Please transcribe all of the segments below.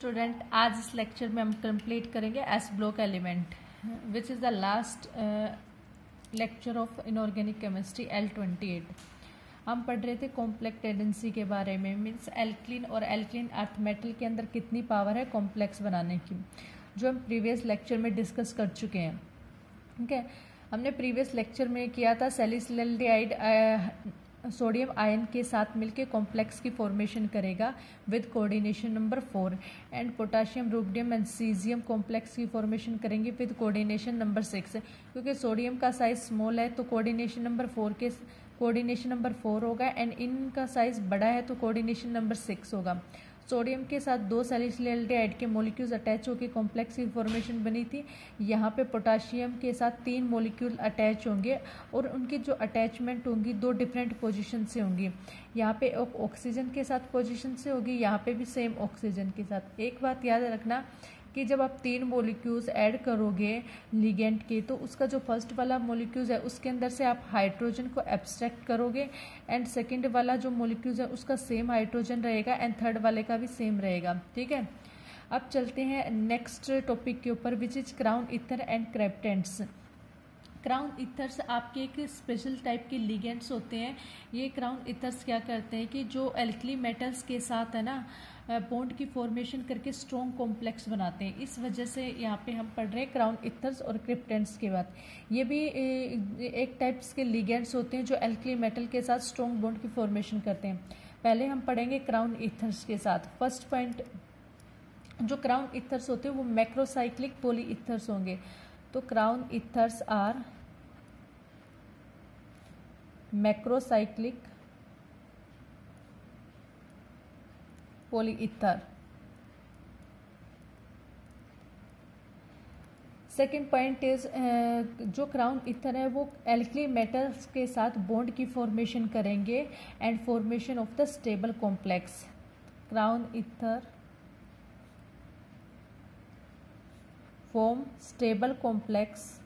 Student, आज इस lecture में हम कंप्लीट करेंगे S block element which is the last lecture of inorganic chemistry L28। हम पढ़ रहे थे कॉम्प्लेक्स टेंडेंसी के बारे में, मीन्स एल्कलीन और एल्कलीन अर्थ मेटल के अंदर कितनी पावर है कॉम्प्लेक्स बनाने की, जो हम प्रीवियस लेक्चर में डिस्कस कर चुके हैं। ठीक है, हमने प्रीवियस लेक्चर में किया था सैलिसिलडिहाइड सोडियम आयन के साथ मिलके कॉम्प्लेक्स की फॉर्मेशन करेगा with coordination number 4 and potassium rubidium and caesium complex की फॉर्मेशन करेंगे विद कोऑर्डिनेशन नंबर 6। क्योंकि सोडियम का साइज स्मॉल है तो कोऑर्डिनेशन नंबर 4 होगा एंड इनका साइज बड़ा है तो कोऑर्डिनेशन नंबर 6 होगा। सोडियम के साथ 2 सैलिसिलडिहाइड के मॉलिक्यूल्स अटैच होकर कॉम्प्लेक्स की फॉर्मेशन बनी थी। यहाँ पे पोटाशियम के साथ 3 मॉलिक्यूल अटैच होंगे और उनकी जो अटैचमेंट होंगी 2 डिफरेंट पोजीशन से होंगी। यहाँ पे ऑक्सीजन के साथ पोजीशन से होगी, यहाँ पे भी सेम ऑक्सीजन के साथ। एक बात याद रखना कि जब आप 3 मॉलिक्यूल्स ऐड करोगे लिगेंड के, तो उसका जो फर्स्ट वाला मॉलिक्यूल्स है उसके अंदर से आप हाइड्रोजन को एब्स्ट्रैक्ट करोगे एंड सेकंड वाला जो मॉलिक्यूल्स है उसका सेम हाइड्रोजन रहेगा एंड थर्ड वाले का भी सेम रहेगा। ठीक है, अब चलते हैं नेक्स्ट टॉपिक के ऊपर which is crown ether and cryptands. Crown ethers आपके एक स्पेशल टाइप के लिगेंड्स होते हैं। ये क्राउन ईथर्स क्या करते हैं कि जो एल्कली मेटल्स के साथ है ना बॉन्ड की फॉर्मेशन करके स्ट्रॉन्ग कॉम्प्लेक्स बनाते हैं। इस वजह से यहाँ पे हम पढ़ रहे हैं क्राउन ईथर्स और क्रिप्टेंट्स के बाद। ये भी एक टाइप्स के लिगेंड्स होते हैं जो एल्कली मेटल के साथ स्ट्रॉन्ग बॉन्ड की फॉर्मेशन करते हैं। पहले हम पढ़ेंगे क्राउन ईथर्स के साथ। फर्स्ट पॉइंट, जो क्राउन ईथर्स होते हैं वो मैक्रोसाइक्लिक पॉली ईथर्स होंगे। तो crown ethers are macrocyclic polyether. Second point is जो क्राउन ईथर है वो एल्कली मेटल्स के साथ बॉन्ड की फॉर्मेशन करेंगे and formation of the stable complex. Crown ether form stable complex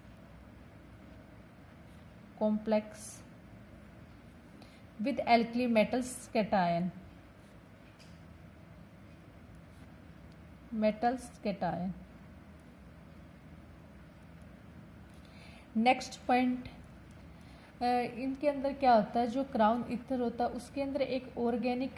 with alkali metals cation। Next point, इनके अंदर क्या होता है, जो क्राउन ईथर होता है उसके अंदर एक ऑर्गेनिक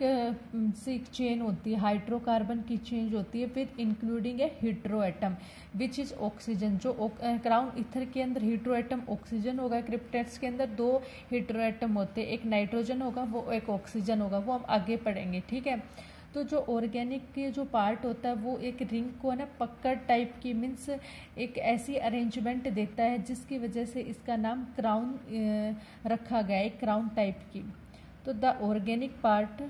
सी चेन होती है, हाइड्रोकार्बन की चेन होती है with including A hetero atom which is oxygen. जो क्राउन ईथर के अंदर हीट्रो एटम ऑक्सीजन होगा, क्रिप्टेंट्स के अंदर 2 हीट्रो एटम होते हैं, एक नाइट्रोजन होगा वो एक ऑक्सीजन होगा, वो हम आगे पढ़ेंगे। ठीक है, तो जो ऑर्गेनिक के जो पार्ट होता है वो एक रिंग को है ना पकड़ टाइप की, मीन्स एक ऐसी अरेंजमेंट देता है जिसकी वजह से इसका नाम क्राउन रखा गया है, क्राउन टाइप की। तो the organic part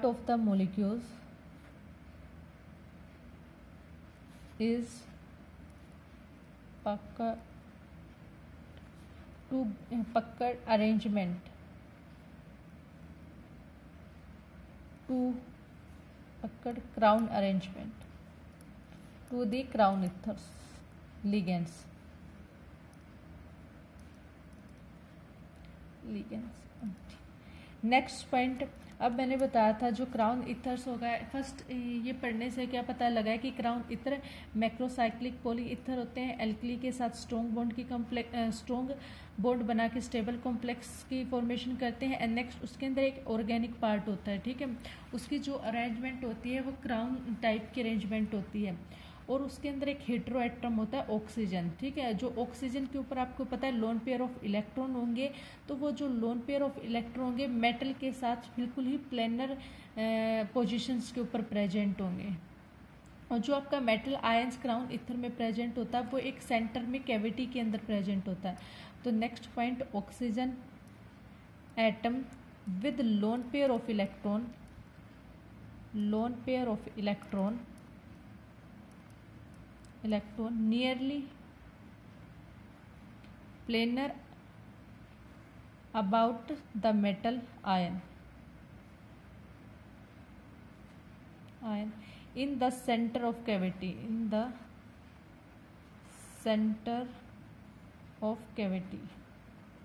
of the molecules is पकड़ अरेंजमेंट टू पकड़ crown arrangement to the crown ethers ligands. Next point, अब मैंने बताया था जो क्राउन ईथर्स होगा, फर्स्ट ये पढ़ने से क्या पता लगा है कि crown ether macrocyclic poly ether होते हैं, एल्कली के साथ स्ट्रॉन्ग बॉन्ड बना के स्टेबल कॉम्प्लेक्स की फॉर्मेशन करते हैं। एंड नेक्स्ट उसके अंदर एक ऑर्गेनिक पार्ट होता है। ठीक है, उसकी जो अरेंजमेंट होती है वो क्राउन टाइप की अरेंजमेंट होती है और उसके अंदर एक हेट्रो एटम होता है ऑक्सीजन। ठीक है, जो ऑक्सीजन के ऊपर आपको पता है लोन पेयर ऑफ इलेक्ट्रॉन होंगे, तो वो जो लोन पेयर ऑफ इलेक्ट्रॉन होंगे मेटल के साथ बिल्कुल ही प्लेनर पोजीशंस के ऊपर प्रेजेंट होंगे। और जो आपका मेटल आयंस क्राउन ईथर में प्रेजेंट होता है वो एक सेंटर में कैविटी के अंदर प्रेजेंट होता है। तो next point, oxygen atom with lone pair of electron nearly planar about the metal ion in the center of cavity,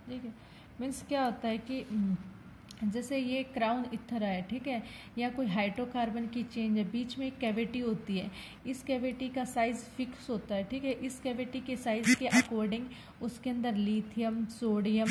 ठीक है। मीन्स क्या होता है कि जैसे ये क्राउन इथर है, ठीक है, या कोई हाइड्रोकार्बन की चेंज है, बीच में एक कैविटी होती है, इस कैविटी का साइज फिक्स होता है, ठीक है, इस कैविटी के साइज के अकॉर्डिंग उसके अंदर lithium, sodium,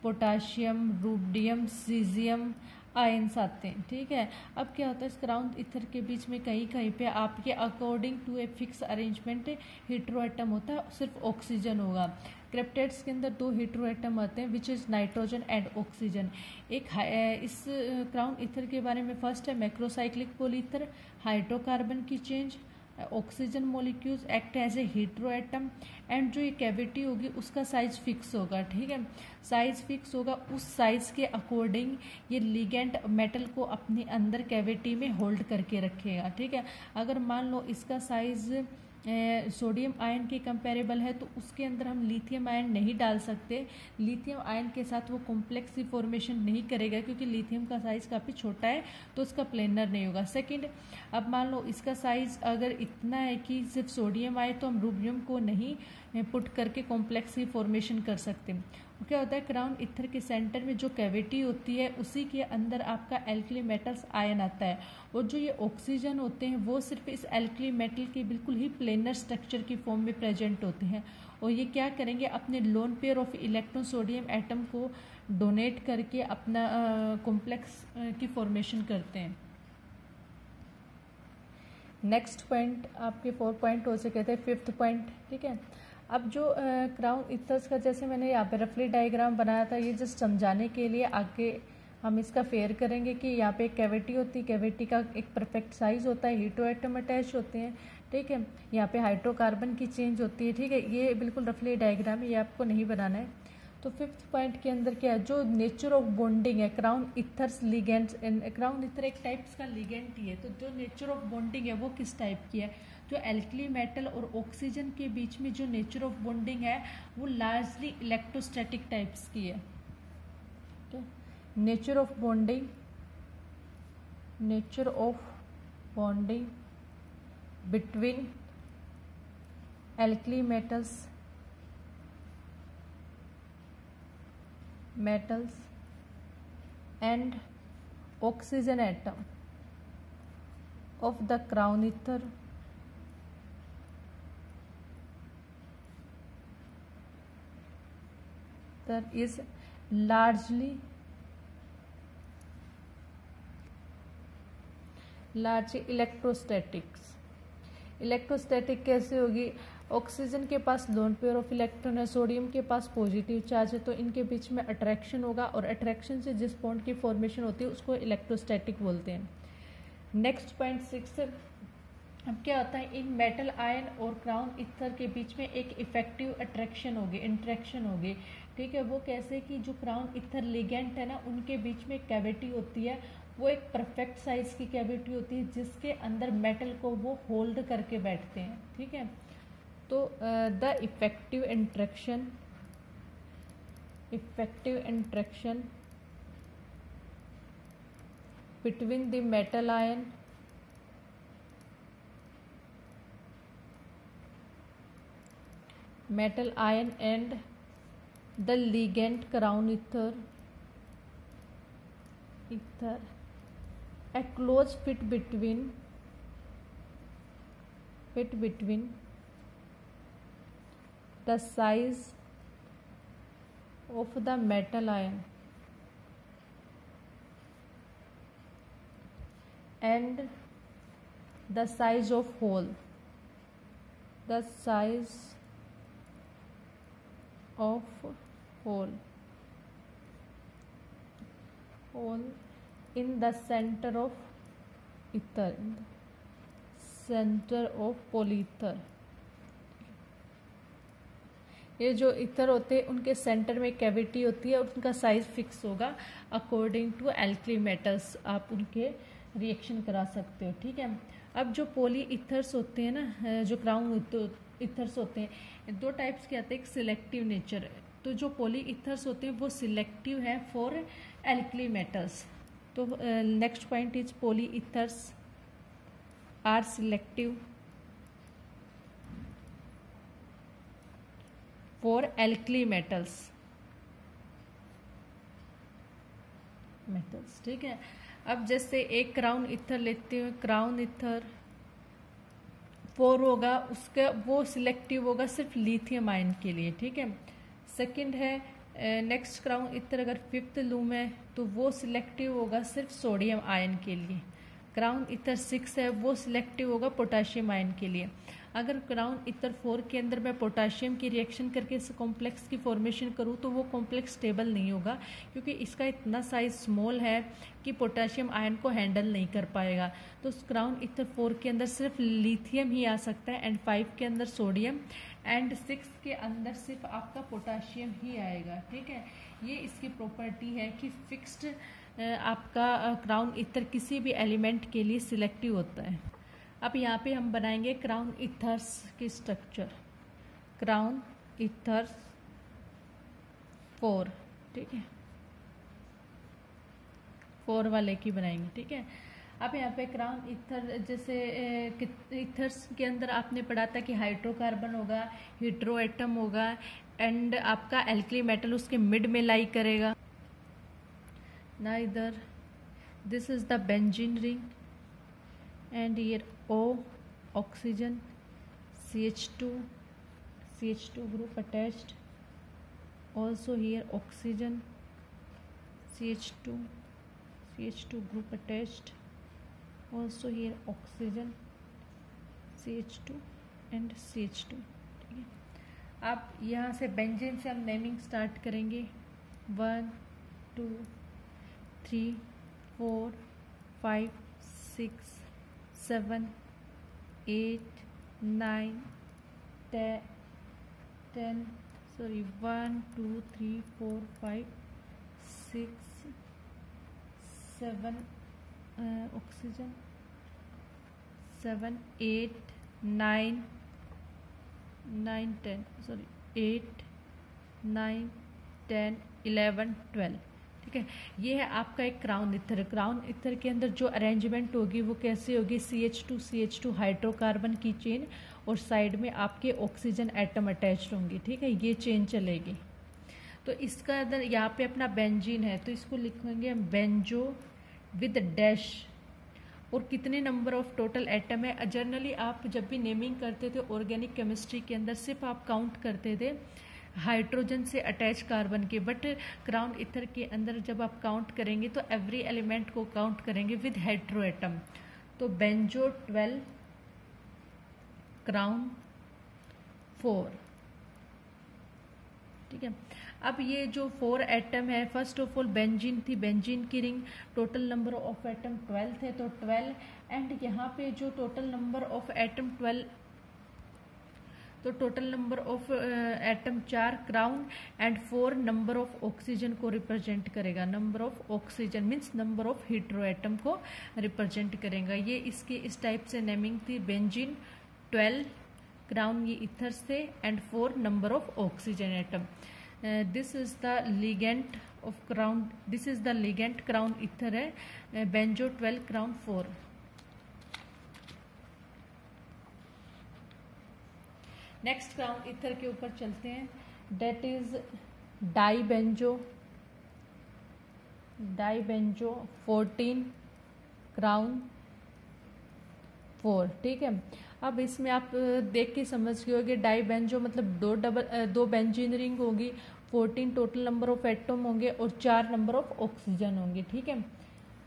potassium, rubidium, caesium ions आते हैं, ठीक है। अब क्या होता है, इस क्राउन इथर के बीच में कहीं कहीं पे आपके according to a fix arrangement hetero atom होता है, सिर्फ ऑक्सीजन होगा। क्रिप्टेट्स के अंदर 2 हेटेरो एटम आते हैं which is nitrogen and oxygen. इस क्राउन इथर के बारे में फर्स्ट है मैक्रोसाइक्लिक पॉलीथर, हाइड्रोकार्बन की change, oxygen molecules act as a hetero atom, and जो ये कैविटी होगी उसका साइज फिक्स होगा, ठीक है, साइज फिक्स होगा, उस साइज के अकॉर्डिंग ये लिगेंड मेटल को अपने अंदर कैविटी में होल्ड करके रखेगा, ठीक है। अगर मान लो इसका साइज सोडियम आयन के कंपेरेबल है तो उसके अंदर हम लिथियम आयन नहीं डाल सकते, लिथियम आयन के साथ वो कॉम्प्लेक्स की फॉर्मेशन नहीं करेगा क्योंकि लिथियम का साइज काफ़ी छोटा है तो उसका प्लेनर नहीं होगा। सेकंड, अब मान लो इसका साइज अगर इतना है कि सिर्फ सोडियम आए तो हम रुबियम को नहीं पुट करके कॉम्प्लेक्स की फॉर्मेशन कर सकते। क्या होता है, क्राउन इथर के सेंटर में जो कैविटी होती है उसी के अंदर आपका एल्कली मेटल्स आयन आता है, और जो ये ऑक्सीजन होते हैं वो सिर्फ इस एल्कली मेटल के बिल्कुल ही प्लेनर स्ट्रक्चर की फॉर्म में प्रेजेंट होते हैं, और ये क्या करेंगे, अपने lone pair of electron sodium atom को डोनेट करके अपना कॉम्प्लेक्स की फॉर्मेशन करते हैं। नेक्स्ट पॉइंट आपके 4 पॉइंट हो चुके थे, 5th पॉइंट, ठीक है। अब जो क्राउन इथर्स का जैसे मैंने यहाँ पे रफली डायग्राम बनाया था, ये जस्ट समझाने के लिए आगे हम इसका फेयर करेंगे कि यहाँ पे एक कैविटी होती है, कैविटी का एक परफेक्ट साइज होता है, हेटेरो एटम अटैच होते हैं, ठीक है, यहाँ पे हाइड्रोकार्बन की चेंज होती है, ठीक है, ये बिल्कुल रफली डायग्राम है, ये आपको नहीं बनाना है। तो 5th पॉइंट के अंदर क्या है, जो नेचर ऑफ बॉन्डिंग है crown ethers ligands, crown ether एक टाइप्स का लिगेंड ही है, तो जो नेचर ऑफ बॉन्डिंग है वो किस टाइप की है, जो एल्कली मेटल और ऑक्सीजन के बीच में जो नेचर ऑफ बॉन्डिंग है वो लार्जली इलेक्ट्रोस्टैटिक टाइप्स की है। तो nature of bonding between alkali metals and oxygen atom of the crown ether that is largely electrostatic कैसे होगी, ऑक्सीजन के पास लोन पेयर ऑफ इलेक्ट्रॉन है, सोडियम के पास पॉजिटिव चार्ज है, तो इनके बीच में अट्रैक्शन होगा, और अट्रैक्शन से जिस बॉन्ड की फॉर्मेशन होती है उसको इलेक्ट्रोस्टैटिक बोलते हैं। नेक्स्ट पॉइंट 6, अब क्या होता है, इन मेटल आयन और क्राउन इथर के बीच में एक इफेक्टिव इंट्रैक्शन होगी, ठीक है, वो कैसे कि जो क्राउन इथर लिगेंड है ना उनके बीच में कैविटी होती है, वो एक परफेक्ट साइज की कैविटी होती है जिसके अंदर मेटल को वो होल्ड करके बैठते हैं, ठीक है। तो the effective interaction between the metal ion and the ligand crown ether a close fit between the size of the metal ion and the size of hole in the center of polyether। ये जो ether होते हैं उनके centre में cavity होती है और उनका साइज फिक्स होगा अकॉर्डिंग टू एल्कली मेटल्स, आप उनके रिएक्शन करा सकते हो, ठीक है। अब जो पॉली इथर्स होते हैं ना, जो क्राउन इथर्स होते हैं, 2 टाइप्स के आते हैं, एक सिलेक्टिव नेचर, तो जो पॉली इथर्स होते हैं वो सिलेक्टिव है फॉर एल्कली मेटल्स। तो next point is poly ethers are selective for alkali metals. Metals, ठीक है। अब जैसे एक क्राउन इथर लेते हैं, क्राउन इथर 4 होगा, उसका वो सिलेक्टिव होगा सिर्फ लिथियम आयन के लिए, ठीक है। सेकंड है नेक्स्ट क्राउन इथर अगर 5th लूम है तो वो सिलेक्टिव होगा सिर्फ सोडियम आयन के लिए। क्राउन इथर 6 है, वो सिलेक्टिव होगा पोटाशियम आयन के लिए। अगर क्राउन इथर 4 के अंदर मैं पोटाशियम की रिएक्शन करके इस कॉम्प्लेक्स की फॉर्मेशन करूँ तो वो कॉम्प्लेक्स स्टेबल नहीं होगा, क्योंकि इसका इतना साइज स्मॉल है कि पोटाशियम आयन को हैंडल नहीं कर पाएगा। तो क्राउन इथर 4 के अंदर सिर्फ लिथियम ही आ सकता है, एंड 5 के अंदर सोडियम, एंड 6 के अंदर सिर्फ आपका पोटाशियम ही आएगा, ठीक है। ये इसकी प्रॉपर्टी है कि फिक्स्ड आपका क्राउन इथर किसी भी एलिमेंट के लिए सिलेक्टिव होता है। अब यहाँ पे हम बनाएंगे क्राउन इथर्स की स्ट्रक्चर, क्राउन इथर्स 4, ठीक है, 4 वाले की बनाएंगे, ठीक है। अब यहाँ पे क्राउन इथर जैसे इथर्स के अंदर आपने पढ़ा था कि हाइड्रोकार्बन होगा, हीट्रो एटम होगा, एंड आपका एल्कली मेटल उसके मिड में लाई करेगा। ना इधर this is the benzene ring, and here O oxygen, CH2 group attached, also here oxygen, CH2 group attached, also here oxygen, CH2 and CH2, ठीक है। अब यहाँ से बेंजीन से हम नेमिंग स्टार्ट करेंगे, 1 2 3 4 5 6 7 8 9 10 sorry 1 2 3 4 5 6 7 oxygen 7 8 9 10 sorry 8 9 10 11 12, ठीक है। ये है आपका एक क्राउन इथर। क्राउन इथर के अंदर जो अरेंजमेंट होगी वो कैसे होगी, CH2 हाइड्रोकार्बन की चेन और साइड में आपके ऑक्सीजन एटम अटैच्ड होंगे, ठीक है, ये चेन चलेगी। तो इसका अंदर यहाँ पे अपना बेंजीन है तो इसको लिखेंगे हम बेंजो विद डैश, और कितने नंबर ऑफ टोटल एटम है। जनरली आप जब भी नेमिंग करते थे ऑर्गेनिक केमिस्ट्री के अंदर सिर्फ आप काउंट करते थे हाइड्रोजन से अटैच कार्बन के, बट क्राउन इथर के अंदर जब आप काउंट करेंगे तो एवरी एलिमेंट को काउंट करेंगे विद हेट्रो एटम। तो बेंजो 12 क्राउन 4, ठीक है। अब ये जो 4 एटम है, फर्स्ट ऑफ ऑल बेंजीन थी, बेंजीन की ring total number of atom 12 थे तो 12, एंड यहाँ पे जो टोटल नंबर ऑफ एटम 12 तो total number of atom 4 crown and 4 number of oxygen को रिप्रेजेंट करेगा। Number of oxygen means number of hetero atom को रिप्रेजेंट करेगा। ये इसकी इस टाइप से नेमिंग थी, बेंजीन 12 क्राउन ये इथर्स थे and 4 number of oxygen atom. This is the ligand of crown, this is the ligand crown ether है, benzo 12 crown 4। Next crown ether के ऊपर चलते हैं, डेट इज डाईबेंजो 14 क्राउन 4, ठीक है। अब इसमें आप देख के समझ गए होगे डाईबेंजो मतलब दो बेंजीन रिंग होगी, 14 टोटल नंबर ऑफ एटम होंगे और 4 नंबर ऑफ ऑक्सीजन होंगे, ठीक है।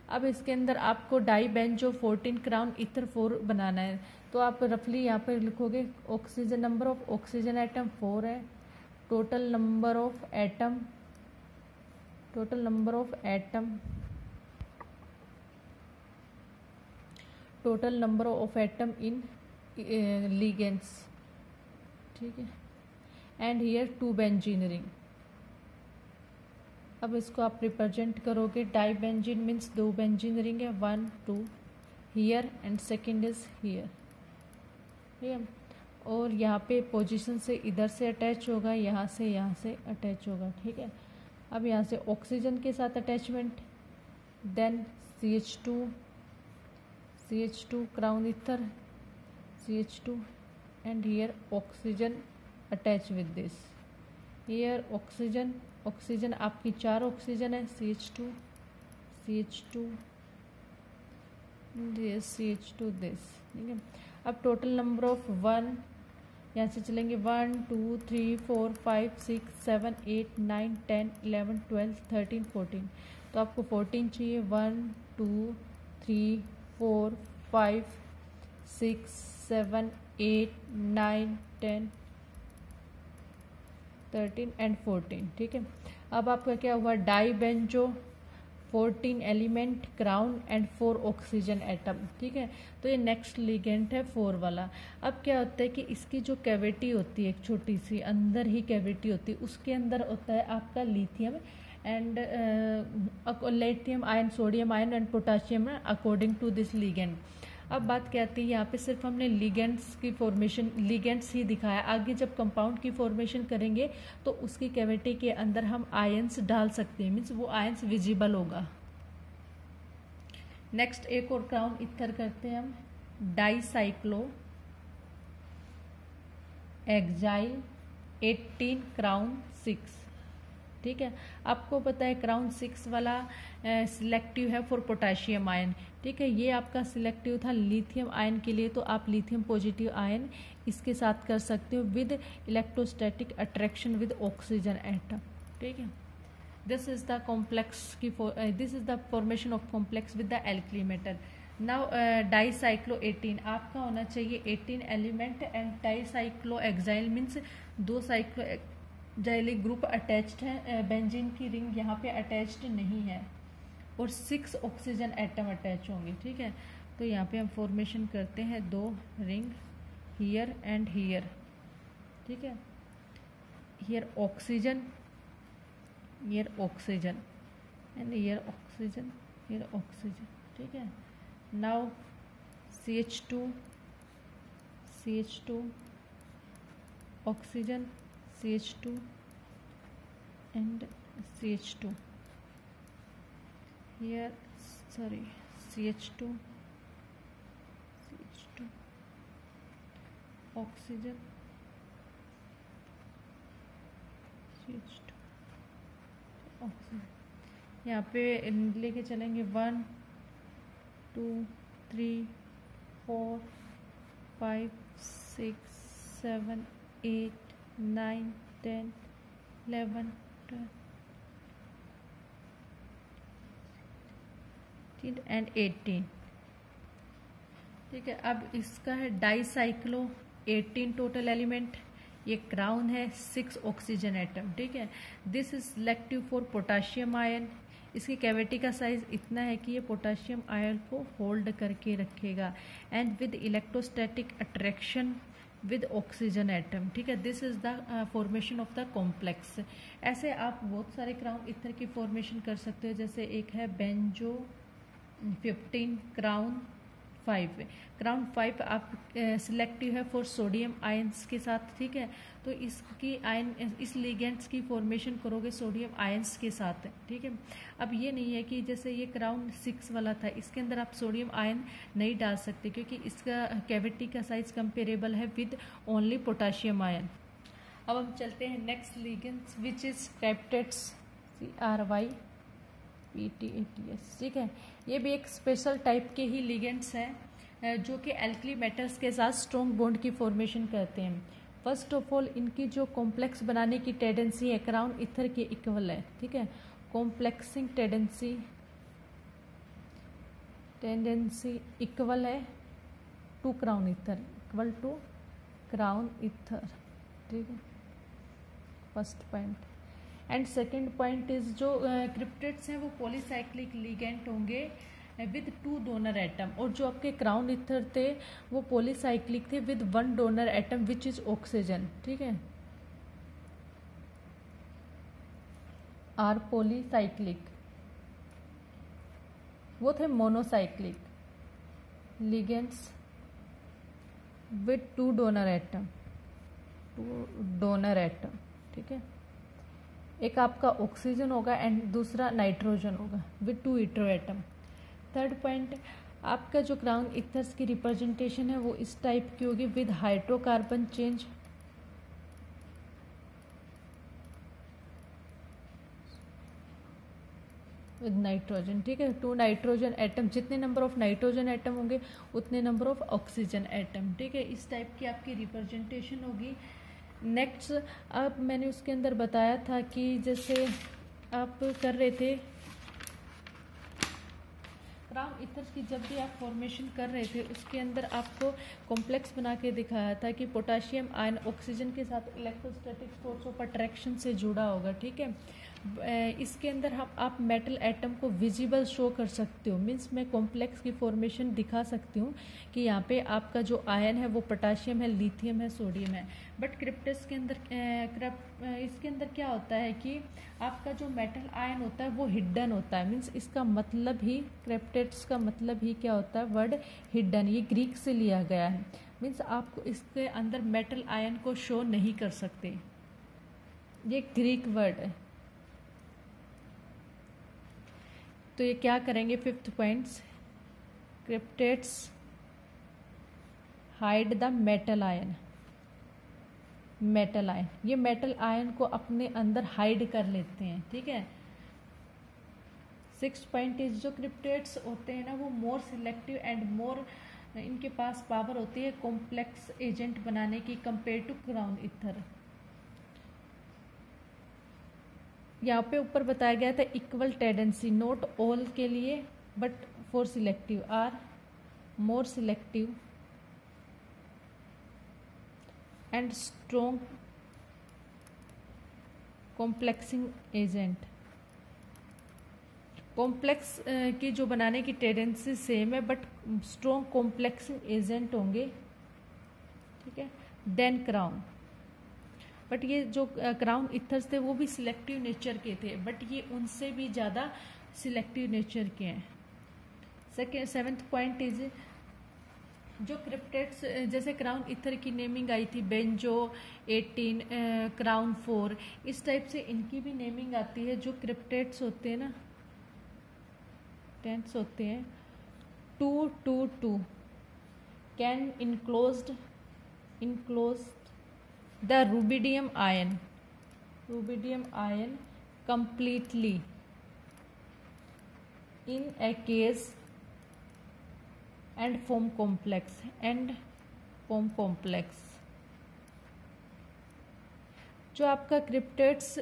अब इसके अंदर आपको डाईबेंजो 14 क्राउन इथर 4 बनाना है, तो आप रफली यहाँ पर लिखोगे oxygen number of oxygen atom 4 है, total number of atom total number of atom in ligands, ठीक है, एंड हियर 2 बेंजीन रिंग। अब इसको आप रिप्रेजेंट करोगे, di benzene means 2 benzene ring है, 1 2 here and second is here, ठीक है। और यहाँ पे पोजीशन से इधर से अटैच होगा, यहाँ से अटैच होगा, ठीक है। अब यहाँ से ऑक्सीजन के साथ attachment, then CH2 crown ether CH2 and here oxygen attach with this, here oxygen आपकी 4 ऑक्सीजन है, CH2 दिस CH2 दिस, ठीक है। अब टोटल नंबर ऑफ 1 यहाँ से चलेंगे 1 2 3 4 5 6 7 8 9 10 11 12 13 14, तो आपको 14 चाहिए। 1 2 3 4 5 6 7 8 9 10 13 एंड 14, ठीक है। अब आपका क्या हुआ, di benzo 14 element crown and 4 oxygen atom, ठीक है। तो ये नेक्स्ट लिगेंड है 4 वाला। अब क्या होता है कि इसकी जो कैविटी होती है, एक छोटी सी अंदर ही कैविटी होती है, उसके अंदर होता है आपका lithium and lithium ion, sodium ion and potassium according to this ligand. अब बात क्या आती है, यहाँ पे सिर्फ हमने लिगेंड्स की फॉर्मेशन, लिगेंड्स ही दिखाया। आगे जब कंपाउंड की फॉर्मेशन करेंगे तो उसकी कैविटी के अंदर हम आयंस डाल सकते हैं, मीन्स वो आयंस विजिबल होगा। नेक्स्ट एक और क्राउन इथर करते हैं हम, डाईसाइक्लो एक्जाइल 18 क्राउन 6, ठीक है। आपको पता है क्राउन 6 वाला सिलेक्टिव है फॉर पोटाशियम आयन, ठीक है। ये आपका सिलेक्टिव था लिथियम आयन के लिए, तो आप लिथियम पॉजिटिव आयन इसके साथ कर सकते हो with electrostatic attraction with oxygen atom, ठीक है। दिस इज द कॉम्प्लेक्स की this is the formation of complex with the alkali metal. Now dicyclo 18 आपका होना चाहिए 18 element and dicyclo hexyl means 2 cyclohexyl group attached है, benzene की ring यहाँ पे अटैच्ड नहीं है और 6 ऑक्सीजन एटम अटैच होंगे, ठीक है। तो यहाँ पे हम फॉर्मेशन करते हैं 2 रिंग हियर एंड हियर, ठीक है। Here oxygen and here oxygen, ठीक है। Now CH2 oxygen CH2 and CH2 here, sorry, CH2 oxygen CH2 oxygen। यहाँ पे लेके चलेंगे 1 2 3 4 5 6 7 8 9 10 11 12 एंड 18, ठीक है। अब इसका है डाईसाइक्लो 18 टोटल एलिमेंट, ये क्राउन है 6 ऑक्सीजन एटम, ठीक है। This is selective for potassium ion. इसकी कैविटी का साइज इतना है कि ये पोटाशियम आयन को होल्ड करके रखेगा and with electrostatic attraction with oxygen atom, ठीक है। This is the formation of the complex. ऐसे आप बहुत सारे क्राउन इथर की फॉर्मेशन कर सकते हो, जैसे एक है बेंजो 15 क्राउन 5। क्राउन 5 आप सिलेक्टिव है फॉर सोडियम आयंस के साथ, ठीक है। तो इसकी आयन, इस लिगेंड्स की फॉर्मेशन करोगे सोडियम आयंस के साथ, ठीक है। अब ये नहीं है कि जैसे ये क्राउन 6 वाला था, इसके अंदर आप सोडियम आयन नहीं डाल सकते क्योंकि इसका कैविटी का साइज कंपेरेबल है विद ओनली पोटाशियम आयन। अब हम चलते हैं next ligands which is cryptates CRYPTATS, ठीक है। ये भी एक स्पेशल टाइप के ही लिगेंड्स हैं जो कि एल्कली मेटल्स के साथ स्ट्रॉन्ग बॉन्ड की फॉर्मेशन करते हैं। फर्स्ट ऑफ ऑल इनकी जो कॉम्प्लेक्स बनाने की टेंडेंसी है क्राउन इथर के इक्वल है, ठीक है। कॉम्प्लेक्सिंग टेंडेंसी इक्वल है to crown ether, equal to crown ether, ठीक है, first point. And second point is जो क्रिप्टेट्स हैं वो पॉलीसाइक्लिक लिगेंड होंगे विद 2 डोनर एटम, और जो आपके क्राउन इथर थे वो पॉलीसाइक्लिक थे with 1 donor atom which is oxygen, ठीक है। आर पॉलीसाइक्लिक, वो थे monocyclic ligands with 2 donor atom, ठीक है। एक आपका ऑक्सीजन होगा एंड दूसरा नाइट्रोजन होगा with 2 hetero atom. Third point, आपका जो क्राउन इथर्स की रिप्रेजेंटेशन है वो इस टाइप की होगी with hydrocarbon change, with nitrogen, ठीक है। 2 नाइट्रोजन एटम, जितने नंबर ऑफ नाइट्रोजन एटम होंगे उतने नंबर ऑफ ऑक्सीजन एटम, ठीक है। इस टाइप की आपकी रिप्रेजेंटेशन होगी। नेक्स्ट, अब मैंने उसके अंदर बताया था कि जैसे आप कर रहे थे क्राउन इथर्स की, जब भी आप फॉर्मेशन कर रहे थे उसके अंदर आपको कॉम्प्लेक्स बना के दिखाया था कि पोटाशियम आयन ऑक्सीजन के साथ इलेक्ट्रोस्टैटिक फोर्स ऑफ अट्रैक्शन से जुड़ा होगा, ठीक है। इसके अंदर आप मेटल एटम को विजिबल शो कर सकते हो, मीन्स मैं कॉम्प्लेक्स की फॉर्मेशन दिखा सकती हूँ कि यहाँ पे आपका जो आयन है वो पोटाशियम है, लिथियम है, सोडियम है। बट क्रिप्टेट्स के अंदर इसके अंदर क्या होता है कि आपका जो मेटल आयन होता है वो हिडन होता है, मीन्स इसका मतलब ही, क्रिप्टेट्स का मतलब ही क्या होता है, वर्ड हिडन, ये ग्रीक से लिया गया है। मीन्स आपको इसके अंदर मेटल आयन को शो नहीं कर सकते, ये ग्रीक वर्ड है। तो ये क्या करेंगे, 5th points, cryptates hide the metal ion, metal ion, ये मेटल आयन को अपने अंदर हाइड कर लेते हैं, ठीक है। 6th पॉइंट इज, जो क्रिप्टेट्स होते हैं ना वो मोर सिलेक्टिव एंड मोर, इनके पास पावर होती है कॉम्प्लेक्स एजेंट बनाने की कंपेयर टू क्राउन इथर। यहाँ पे ऊपर बताया गया था इक्वल टेंडेंसी, नॉट ऑल के लिए but for selective, are more selective and strong complexing agent. Complex की जो बनाने की टेंडेंसी सेम है बट स्ट्रॉन्ग कॉम्प्लेक्सिंग एजेंट होंगे, ठीक है, देन क्राउन। बट ये जो क्राउन इथर्स थे वो भी सिलेक्टिव नेचर के थे, बट ये उनसे भी ज़्यादा सिलेक्टिव नेचर के हैं। 7th पॉइंट इज, जो क्रिप्टेट्स, जैसे क्राउन इथर की नेमिंग आई थी बेंजो 18, क्राउन 4, इस टाइप से इनकी भी नेमिंग आती है। जो क्रिप्टेट्स होते हैं ना, टेंस होते हैं 222 can enclose the rubidium ion completely in a case and form complex जो आपका क्रिप्टेंट्स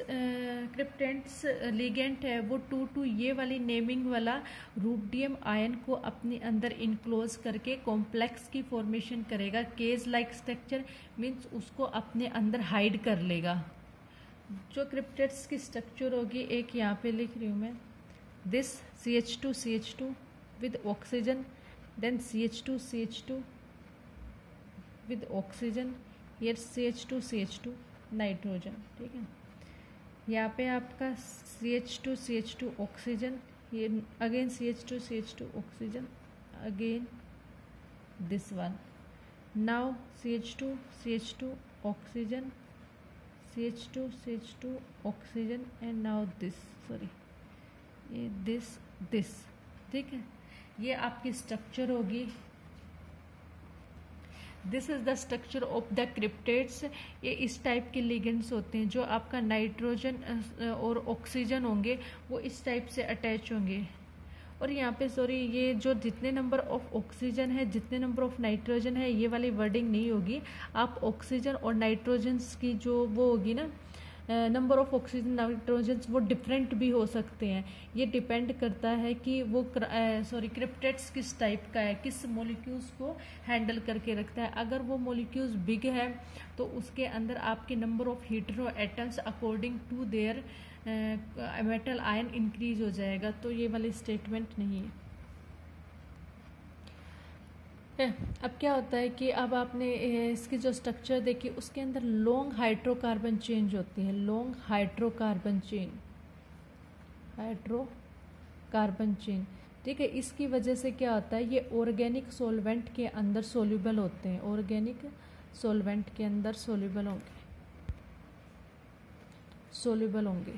लिगेंट है वो 2 ये वाली नेमिंग वाला रूबिडियम आयन को अपने अंदर इनक्लोज करके कॉम्प्लेक्स की फॉर्मेशन करेगा। केज लाइक स्ट्रक्चर मीन्स उसको अपने अंदर हाइड कर लेगा। जो क्रिप्टेट्स की स्ट्रक्चर होगी, एक यहाँ पे लिख रही हूँ मैं, this CH2 with oxygen, then CH2 with oxygen, here CH2 nitrogen, ठीक है। यहाँ पे आपका CH2 ऑक्सीजन, ये again CH2 oxygen, again this one, now CH2 oxygen, CH2 oxygen and now this, sorry ये दिस, ठीक है। ये आपकी स्ट्रक्चर होगी। This is the structure of the cryptates. ये इस टाइप के लिगेंड्स होते हैं। जो आपका नाइट्रोजन और ऑक्सीजन होंगे वो इस टाइप से अटैच होंगे। और यहाँ पे सॉरी, ये जो जितने नंबर ऑफ ऑक्सीजन है, जितने नंबर ऑफ नाइट्रोजन है, ये वाली वर्डिंग नहीं होगी। आप ऑक्सीजन और नाइट्रोजन की जो वो होगी ना, नंबर ऑफ ऑक्सीजन नाइट्रोजन, वो डिफरेंट भी हो सकते हैं। ये डिपेंड करता है कि वो क्रिप्टेट्स किस टाइप का है, किस मॉलिक्यूल्स को हैंडल करके रखता है। अगर वो मॉलिक्यूल्स बिग है तो उसके अंदर आपके number of hetero atoms according to their metal ion increase हो जाएगा। तो ये वाली स्टेटमेंट नहीं है। अब क्या होता है कि अब आपने इसकी जो स्ट्रक्चर देखी, उसके अंदर लॉन्ग हाइड्रोकार्बन चेंज होती है, लॉन्ग हाइड्रोकार्बन चेन, ठीक है। इसकी वजह से क्या होता है, ये ऑर्गेनिक सॉल्वेंट के अंदर सोल्यूबल होते हैं, ऑर्गेनिक सॉल्वेंट के अंदर सोल्यूबल होंगे।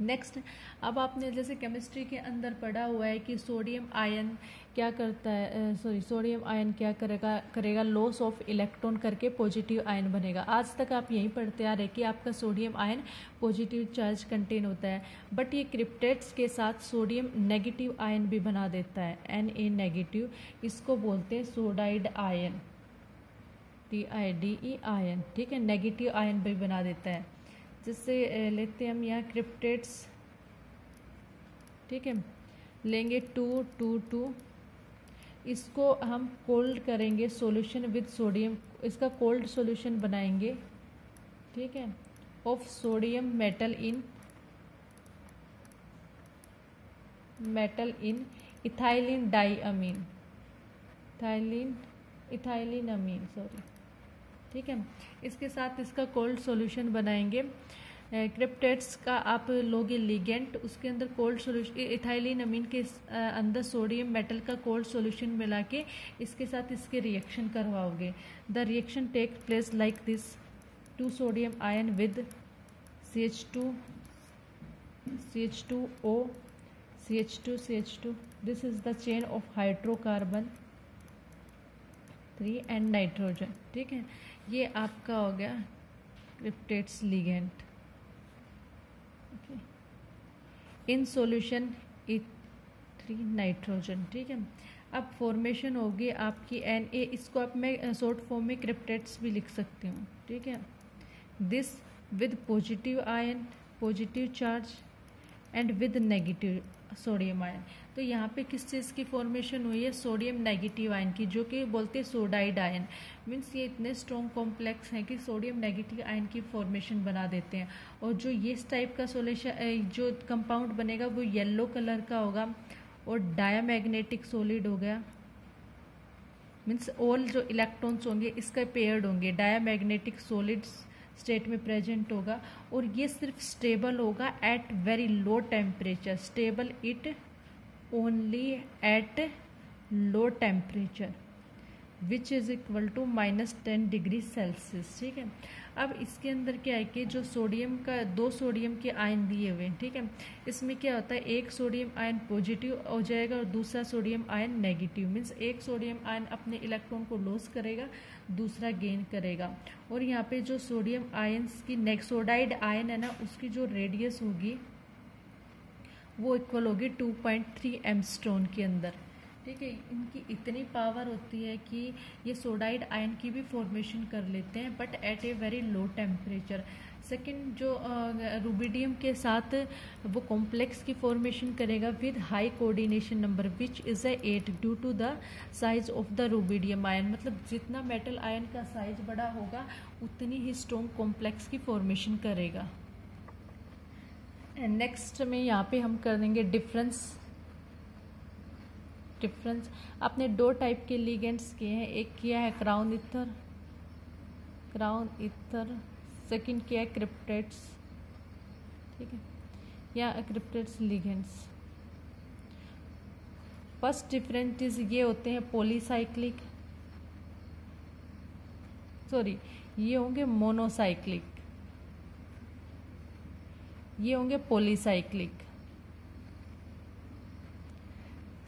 नेक्स्ट, अब आपने जैसे केमिस्ट्री के अंदर पढ़ा हुआ है कि सोडियम आयन क्या करता है, सोडियम आयन क्या करेगा लॉस ऑफ इलेक्ट्रॉन करके पॉजिटिव आयन बनेगा। आज तक आप यही पढ़ते आ रहे कि आपका sodium ion positive charge contain होता है, बट ये क्रिप्टेट्स के साथ सोडियम नेगेटिव आयन भी बना देता है, Na नेगेटिव, इसको बोलते हैं सोडाइड आयन, TIDE आयन, ठीक है, नेगेटिव आयन भी बना देता है। जिससे लेते हैं हम यहाँ क्रिप्टेट्स, ठीक है, लेंगे 2, इसको हम कोल्ड करेंगे सॉल्यूशन विद सोडियम, इसका कोल्ड सॉल्यूशन बनाएंगे, ठीक है, of sodium metal in ethylene diamine, ethylene amine, ठीक है, इसके साथ इसका कोल्ड सॉल्यूशन बनाएंगे। क्रिप्टेट्स का आप लोगे लिगेंड, उसके अंदर कोल्ड सॉल्यूशन, इथाइलिन अमीन के अंदर सोडियम मेटल का कोल्ड सॉल्यूशन मिला के इसके साथ इसके रिएक्शन करवाओगे। The reaction take place like this, 2 sodium ion with CH2O, CH2, this is the chain of hydrocarbon 3 and nitrogen, ठीक है, ये आपका हो गया cryptates ligand, in solution 3 nitrogen, ठीक है। अब फॉर्मेशन होगी आपकी Na, इसको आप मैं शॉर्ट फॉर्म में क्रिप्टेट्स भी लिख सकती हूँ, ठीक है, this with positive ion, positive charge and with negative sodium ion. तो यहाँ पे किस चीज़ की फॉर्मेशन हुई है, सोडियम नेगेटिव आयन की, जो कि बोलते हैं सोडाइड आयन। मीन्स ये इतने स्ट्रॉन्ग कॉम्प्लेक्स हैं कि सोडियम नेगेटिव आयन की फॉर्मेशन बना देते हैं। और जो ये इस टाइप का सोल्यूशन जो कंपाउंड बनेगा वो येलो कलर का होगा और डायामैग्नेटिक सॉलिड हो गया। मीन्स ऑल जो इलेक्ट्रॉन्स होंगे इसका पेयर्ड होंगे, डायामैग्नेटिक सॉलिड्स स्टेट में प्रेजेंट होगा। और ये सिर्फ स्टेबल होगा at very low temperature, stable it only at low temperature which is equal to -10 degree Celsius, ठीक है। अब इसके अंदर क्या है कि जो सोडियम का 2 सोडियम के आयन दिए हुए हैं, ठीक है, इसमें क्या होता है, एक सोडियम आयन पॉजिटिव हो जाएगा और दूसरा सोडियम आयन नेगेटिव। मीन्स एक सोडियम आयन अपने इलेक्ट्रॉन को लॉस करेगा, दूसरा गेन करेगा। और यहाँ पे जो सोडियम आयन्स की सोडाइड आयन है ना, उसकी जो रेडियस होगी वो इक्वल होगी 2.3 एंगस्ट्रॉम के अंदर, ठीक है। इनकी इतनी पावर होती है कि ये सोडाइड आयन की भी फॉर्मेशन कर लेते हैं, but at a very low temperature. Second, जो रुबिडियम के साथ वो कॉम्प्लेक्स की फॉर्मेशन करेगा with high coordination number which is 8 due to the size of the rubidium ion. मतलब जितना मेटल आयन का साइज बड़ा होगा उतनी ही स्ट्रॉन्ग कॉम्प्लेक्स की फॉर्मेशन करेगा। एंड नेक्स्ट में यहाँ पे हम कर देंगे डिफरेंस। आपने 2 टाइप के लिगेंड्स किए हैं, एक किया है क्राउन ईथर, सेकंड किया है क्रिप्टेट्स, ठीक है, या क्रिप्टेट्स लिगेंड्स। फर्स्ट डिफरेंस इज ये होते हैं पॉलीसाइक्लिक, सॉरी ये होंगे मोनोसाइक्लिक, ये होंगे पॉलीसाइक्लिक।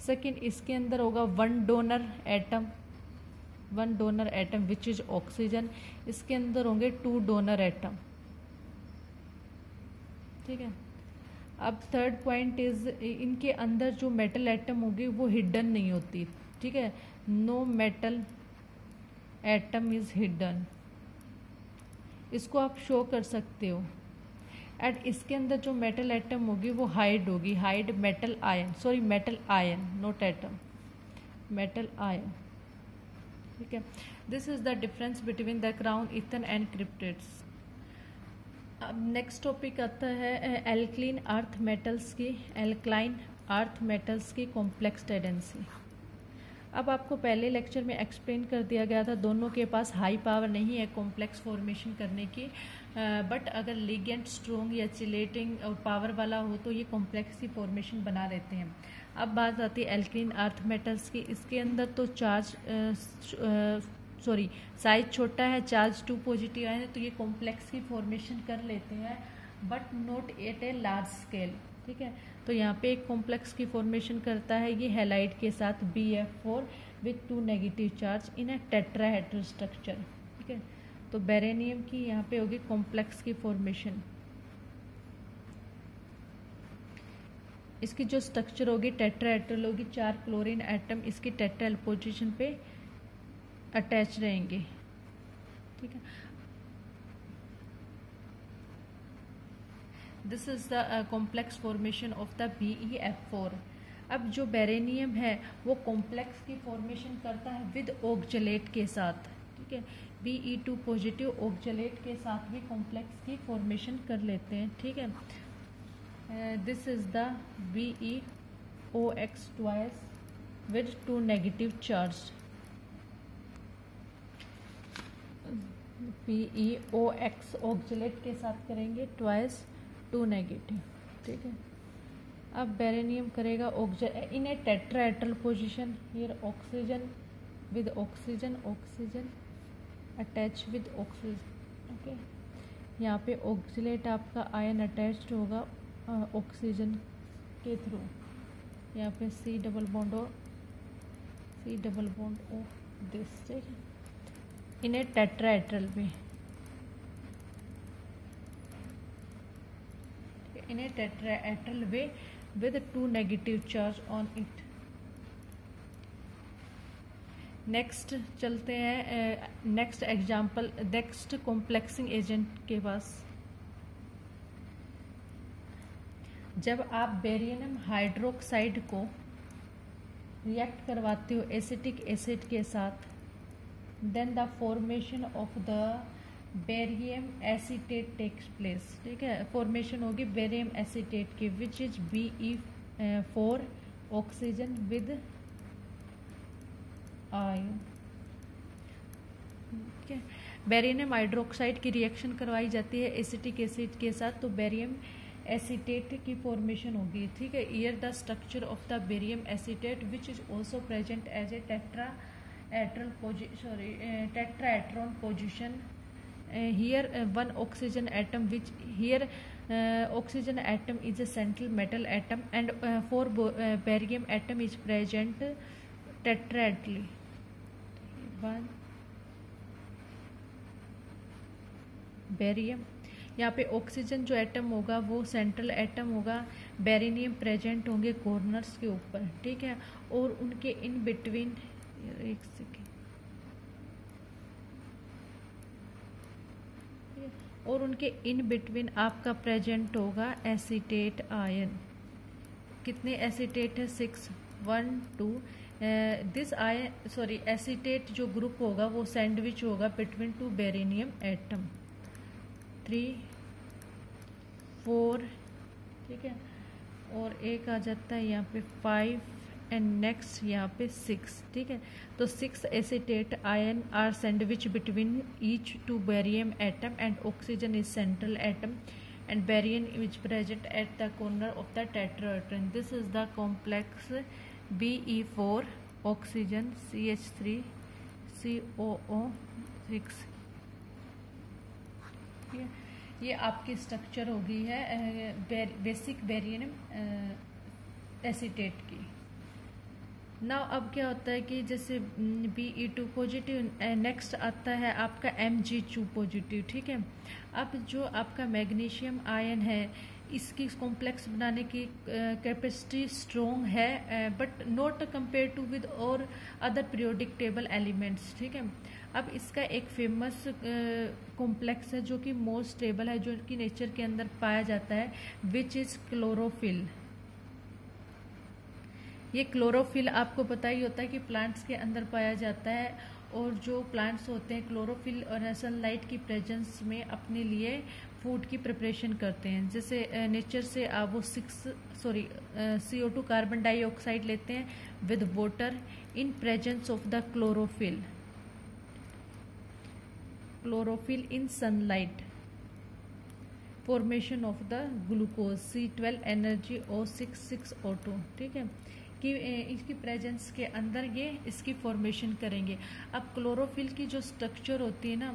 सेकेंड, इसके अंदर होगा one donor atom which is oxygen, इसके अंदर होंगे 2 डोनर एटम, ठीक है। अब थर्ड पॉइंट इज इनके अंदर जो मेटल एटम होगी वो हिडन नहीं होती, ठीक है, no metal atom is hidden, इसको आप शो कर सकते हो। एंड इसके अंदर जो मेटल एटम होगी वो हाइड होगी, hide metal ion not atom, metal ion, ठीक है। This is the difference between the crown ether and cryptates. अब नेक्स्ट टॉपिक आता है एल्कलाइन अर्थ मेटल्स की कॉम्प्लेक्स टेंडेंसी। अब आपको पहले लेक्चर में एक्सप्लेन कर दिया गया था दोनों के पास हाई पावर नहीं है कॉम्प्लेक्स फॉर्मेशन करने की, बट अगर लिगेंड स्ट्रॉन्ग या चिलेटिंग और पावर वाला हो तो ये कॉम्प्लेक्स की फॉर्मेशन बना देते हैं। अब बात आती है एल्कलाइन अर्थ मेटल्स की। इसके अंदर तो साइज छोटा है, चार्ज 2 पॉजिटिव आयन है, तो ये कॉम्प्लेक्स की फॉर्मेशन कर लेते हैं but not at a large scale. ठीक है, तो यहाँ पे एक कॉम्प्लेक्स की फॉर्मेशन करता है ये हैलाइड के साथ BF4 with 2 negative charge in a tetrahedral structure. ठीक है, तो बेरेनियम की यहाँ पे होगी कॉम्प्लेक्स की फॉर्मेशन। इसकी जो स्ट्रक्चर होगी टेट्राहेड्रल होगी, 4 क्लोरीन एटम इसकी टेट्राहेड्रल पोजीशन पे अटैच रहेंगे। ठीक है, this is the complex formation of the BeF4। अब जो बेरेनियम है वो कॉम्प्लेक्स की फॉर्मेशन करता है विद ऑक्जेलेट के साथ। ठीक है, Be2 पॉजिटिव ऑक्जेलेट के साथ भी कॉम्प्लेक्स की फॉर्मेशन कर लेते हैं। ठीक है, this is the BeOX twice with 2 negative charge. BeOX oxalate के साथ करेंगे ट्वाइस 2 नेगेटिव। ठीक है, अब बेरेनियम करेगा in a tetrahedral position, here oxygen with oxygen, oxygen attach with oxygen. Okay, यहाँ पे ऑक्सीलेट आपका आयन अटैच्ड होगा ऑक्सीजन के थ्रू। यहाँ पे C double bond of this. ठीक है, इन ए टेट्राहेड्रल में, in a tetrahedral way with 2 negative charge on it। Next चलते हैं next example, next complexing agent के पास। जब आप बेरियम हाइड्रोक्साइड को रिएक्ट करवाते हो एसिटिक एसिड के साथ, then the formation of the barium acetate takes place. ठीक है, फॉर्मेशन होगी बेरियम एसीटेट की which is Be4 oxygen with ion. ठीक है, बेरियम हाइड्रोक्साइड की रिएक्शन करवाई जाती है एसिटिक एसिड के साथ, तो बेरियम एसीटेट की फॉर्मेशन होगी। ठीक है, here the structure of the barium acetate which is also present as a tetrahedron position. Here one oxygen atom, which here oxygen atom is a central metal atom and 4 barium atom is present tetrahedrally। One barium, यहाँ पे oxygen जो atom होगा वो central atom होगा, बेरिनियम present होंगे corners के ऊपर। ठीक है, और उनके इन बिटवीन, एक सेकेंड, और उनके इन बिटवीन आपका प्रेजेंट होगा एसीटेट आयन। कितने एसीटेट है? 6, 1, 2। दिस आयन सॉरी एसीटेट जो ग्रुप होगा वो सैंडविच होगा बिटवीन 2 बेरिनियम एटम। 3, 4। ठीक है, और एक आ जाता है यहाँ पे 5 एंड नेक्स्ट यहाँ पे 6। ठीक है, तो 6 acetate ion are sandwich between each 2 barium atom and oxygen is central atom and barium is present at the corner of the tetrahedron. This is the complex Be4 oxygen CH3 COO6। ठीक है, ये आपकी structure हो गई है basic barium acetate की। ना अब क्या होता है कि जैसे Be2 पॉजिटिव, नेक्स्ट आता है आपका Mg2 पॉजिटिव। ठीक है, अब जो आपका मैग्नीशियम आयन है इसकी कॉम्प्लेक्स बनाने की कैपेसिटी स्ट्रॉन्ग है but not compare to with और अदर पीरियोडिक टेबल एलिमेंट्स। ठीक है, अब इसका एक फेमस कॉम्प्लेक्स है जो कि मोस्ट स्टेबल है, जो कि नेचर के अंदर पाया जाता है, विच इज क्लोरोफिल। ये क्लोरोफिल आपको पता ही होता है कि प्लांट्स के अंदर पाया जाता है, और जो प्लांट्स होते हैं क्लोरोफिल और सनलाइट की प्रेजेंस में अपने लिए फूड की प्रिपरेशन करते हैं। जैसे नेचर से आप वो CO2 कार्बन डाइऑक्साइड लेते हैं with water in presence of the chlorophyll. Chlorophyll in sunlight, formation of the glucose C12 energy O6 ठीक है, कि इसकी प्रेजेंस के अंदर ये इसकी फॉर्मेशन करेंगे। अब क्लोरोफिल की जो स्ट्रक्चर होती है ना,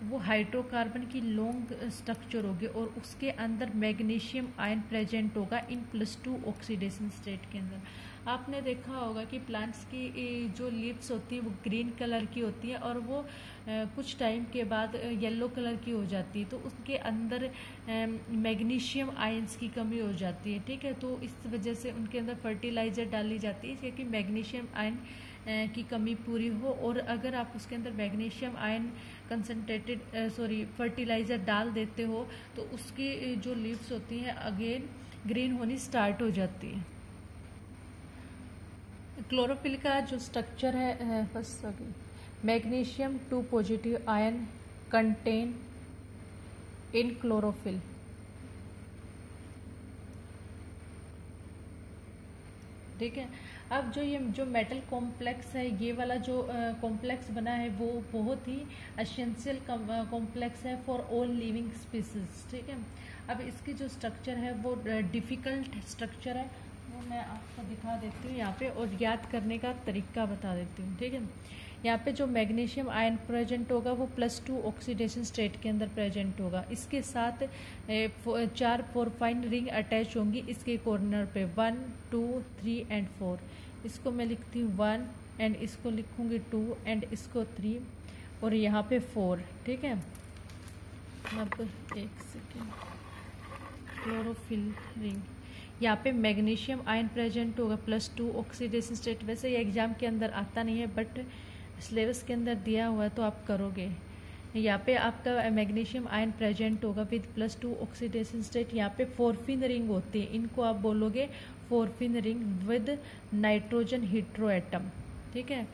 वो हाइड्रोकार्बन की लॉन्ग स्ट्रक्चर होगी और उसके अंदर मैग्नीशियम आयन प्रेजेंट होगा इन +2 ऑक्सीडेशन स्टेट के अंदर। आपने देखा होगा कि प्लांट्स की जो लीव्स होती हैं वो ग्रीन कलर की होती हैं और वो कुछ टाइम के बाद येलो कलर की हो जाती है, तो उसके अंदर मैग्नीशियम आयंस की कमी हो जाती है। ठीक है, तो इस वजह से उनके अंदर फर्टिलाइजर डाली जाती है क्योंकि मैग्नीशियम आयन की कमी पूरी हो। और अगर आप उसके अंदर मैग्नीशियम आयन कंसनट्रेटेड फर्टिलाइजर डाल देते हो तो उसकी जो लीव्स होती हैं अगेन ग्रीन होनी स्टार्ट हो जाती है। क्लोरोफिल का जो स्ट्रक्चर है बस magnesium 2 positive ion contain in chlorophyll. ठीक है, अब ये जो मेटल कॉम्प्लेक्स है, ये वाला जो कॉम्प्लेक्स बना है वो बहुत ही एसेंशियल कॉम्प्लेक्स है फॉर ऑल लिविंग स्पीसीज। ठीक है, अब इसकी जो स्ट्रक्चर है वो डिफ़िकल्ट स्ट्रक्चर है, वो मैं आपको दिखा देती हूँ यहाँ पे और याद करने का तरीका बता देती हूँ। ठीक है, यहाँ पे जो मैग्नीशियम आयन प्रेजेंट होगा वो +2 ऑक्सीडेशन स्टेट के अंदर प्रेजेंट होगा। इसके साथ 4 पोरफाइन रिंग अटैच होंगी इसके कॉर्नर पे 1, 2, 3 एंड 4। इसको मैं लिखती हूँ 1 एंड इसको लिखूँगी 2 एंड इसको 3 और यहाँ पे 4। ठीक है, अब एक सेकेंड, क्लोरोफिल रिंग, यहाँ पे मैग्नीशियम आयन प्रेजेंट होगा +2 ऑक्सीडेशन स्टेट। वैसे ये एग्जाम के अंदर आता नहीं है बट सिलेबस के अंदर दिया हुआ है तो आप करोगे। यहाँ पे आपका मैग्नीशियम आयन प्रेजेंट होगा विद +2 ऑक्सीडेशन स्टेट। यहाँ पे 4 रिंग होती है, इनको आप बोलोगे 4 ring with nitrogen hetero atom. ठीक है,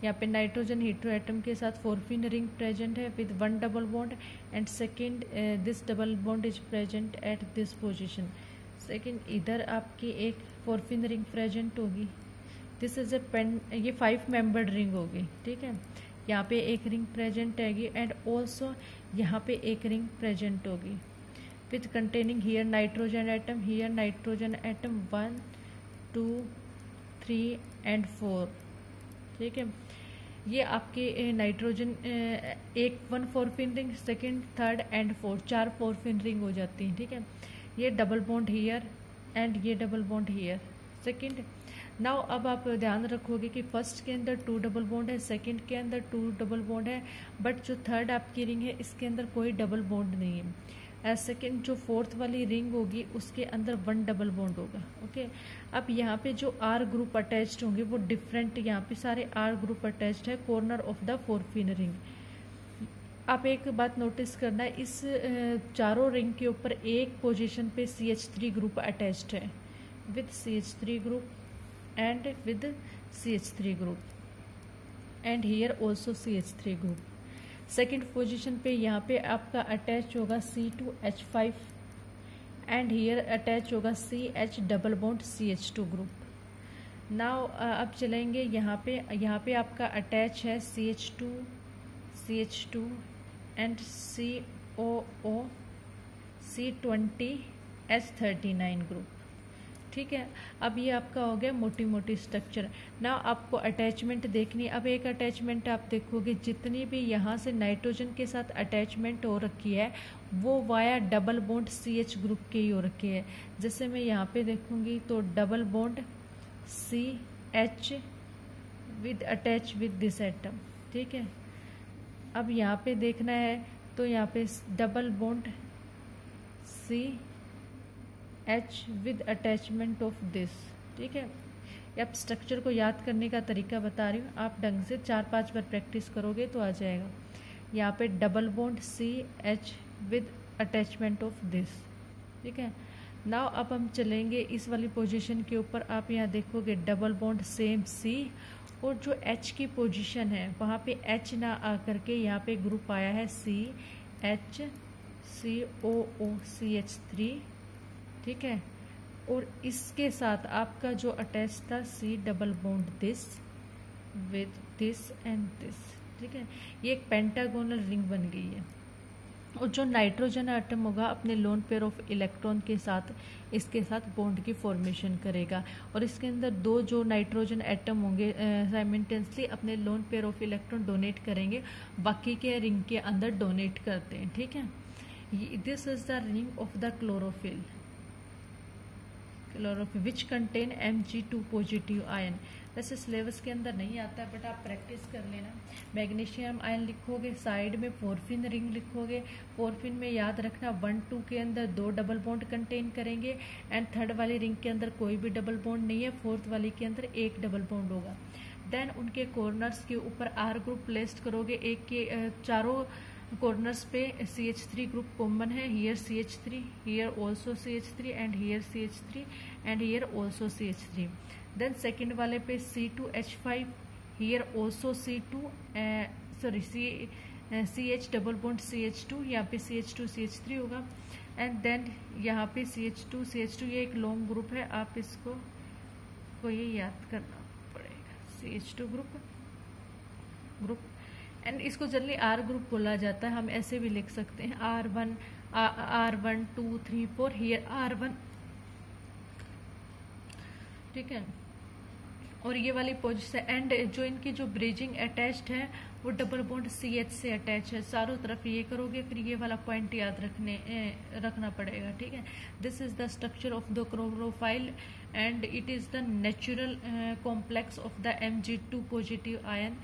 यहाँ पे नाइट्रोजन हीट्रो एटम के साथ 4 रिंग प्रेजेंट है with 1 double bond and second this double bond is present at this position. Second इधर आपकी एक 4 रिंग प्रेजेंट होगी, दिस इज ए पेन, ये 5 मेंबर्ड रिंग होगी। ठीक है, यहाँ पे एक रिंग प्रेजेंट हैगी एंड ऑल्सो यहाँ पे एक रिंग प्रेजेंट होगी with containing here nitrogen atom, here nitrogen atom 1, 2, 3 and 4। ठीक है, ये आपके नाइट्रोजन एक 1 4 ring, second, third and 4, 4 4 ring हो जाती हैं। ठीक है, ये डबल बॉन्ड हियर एंड ये double bond here. Second, now अब आप ध्यान रखोगे कि फर्स्ट के अंदर 2 डबल बॉन्ड है, सेकंड के अंदर 2 डबल बॉन्ड है, बट जो थर्ड आपकी रिंग है इसके अंदर कोई डबल बॉन्ड नहीं है। सेकंड जो 4th वाली रिंग होगी उसके अंदर 1 डबल बॉन्ड होगा। ओके, अब यहाँ पे जो R ग्रुप अटैच्ड होंगे वो डिफरेंट, यहाँ पे सारे R ग्रुप अटैच्ड है कॉर्नर ऑफ द 4 रिंग। आप एक बात नोटिस करना, इस चारों रिंग के ऊपर एक पोजीशन पे CH3 ग्रुप अटैच्ड है with CH3 group and with CH3 group and here also CH3 group। Second position पे यहाँ पे आपका अटैच होगा C2H5 एंड here अटैच होगा CH double bond CH2 group. Now अब चलेंगे यहाँ पे आपका अटैच है CH2 and COO C20H39 group. ठीक है, अब ये आपका हो गया मोटी मोटी स्ट्रक्चर। ना आपको अटैचमेंट देखनी, अब एक अटैचमेंट आप देखोगे जितनी भी यहाँ से नाइट्रोजन के साथ अटैचमेंट हो रखी है वो via double bond CH group के ही हो रखी है। जैसे मैं यहाँ पे देखूंगी तो double bond CH with attach with this atom. ठीक है, अब यहाँ पे देखना है तो यहाँ पे double bond CH with attachment of this. ठीक है, अब स्ट्रक्चर को याद करने का तरीका बता रही हूँ, आप ढंग से 4-5 बार प्रैक्टिस करोगे तो आ जाएगा। यहाँ पे double bond CH with attachment of this. ठीक है, नाउ अब हम चलेंगे इस वाली पोजीशन के ऊपर। आप यहाँ देखोगे डबल बॉन्ड सेम C और जो H की पोजीशन है वहाँ पे H ना आकर के यहाँ पे ग्रुप आया है CH COO CH3। ठीक है, और इसके साथ आपका जो अटैच था C double bond this with this and this. ठीक है, ये एक पेंटागोनल रिंग बन गई है। और जो नाइट्रोजन एटम होगा अपने लोन पेयर ऑफ इलेक्ट्रॉन के साथ इसके साथ बॉन्ड की फॉर्मेशन करेगा, और इसके अंदर दो जो नाइट्रोजन एटम होंगे साइमल्टेनियसली अपने lone pair of electron donate करेंगे, बाकी के रिंग के अंदर डोनेट करते हैं। ठीक है, this is the ring of the chlorophyll which contain Mg2 positive ion. वैसे सिलेबस के अंदर नहीं आता है बट आप प्रैक्टिस कर लेना। मैग्नीशियम आयन लिखोगे, साइड में पोरफिन रिंग लिखोगे। पोरफिन में याद रखना 1 2 के अंदर 2 डबल बॉन्ड कंटेन करेंगे एंड थर्ड वाली रिंग के अंदर कोई भी डबल बॉन्ड नहीं है, फोर्थ वाली के अंदर एक डबल बॉन्ड होगा। देन उनके कॉर्नर्स के ऊपर R ग्रुप प्लेस करोगे, एक के चारों कॉर्नर्स पे CH3 ग्रुप कॉमन है, here CH3, here also CH3 and here CH3 and here also CH3। Then second वाले पे C2H5, here also C2 sorry CH double bond CH2, यहाँ पे CH2 CH3 होगा एंड देन यहाँ पे CH2 CH2, ये एक लॉन्ग ग्रुप है, आप इसको को ये याद करना पड़ेगा। CH2 ग्रुप एंड इसको जनरली R ग्रुप बोला जाता है, हम ऐसे भी लिख सकते हैं R1 2 3 4, हियर R1। ठीक है, और ये वाली पोजिशन एंड जो इनकी जो ब्रिजिंग अटैच्ड है वो डबल बॉन्ड CH से अटैच है। चारों तरफ ये करोगे, फिर ये वाला पॉइंट याद रखना पड़ेगा। ठीक है, this is the structure of the chlorophyll and it is the natural complex of the Mg2 positive ion,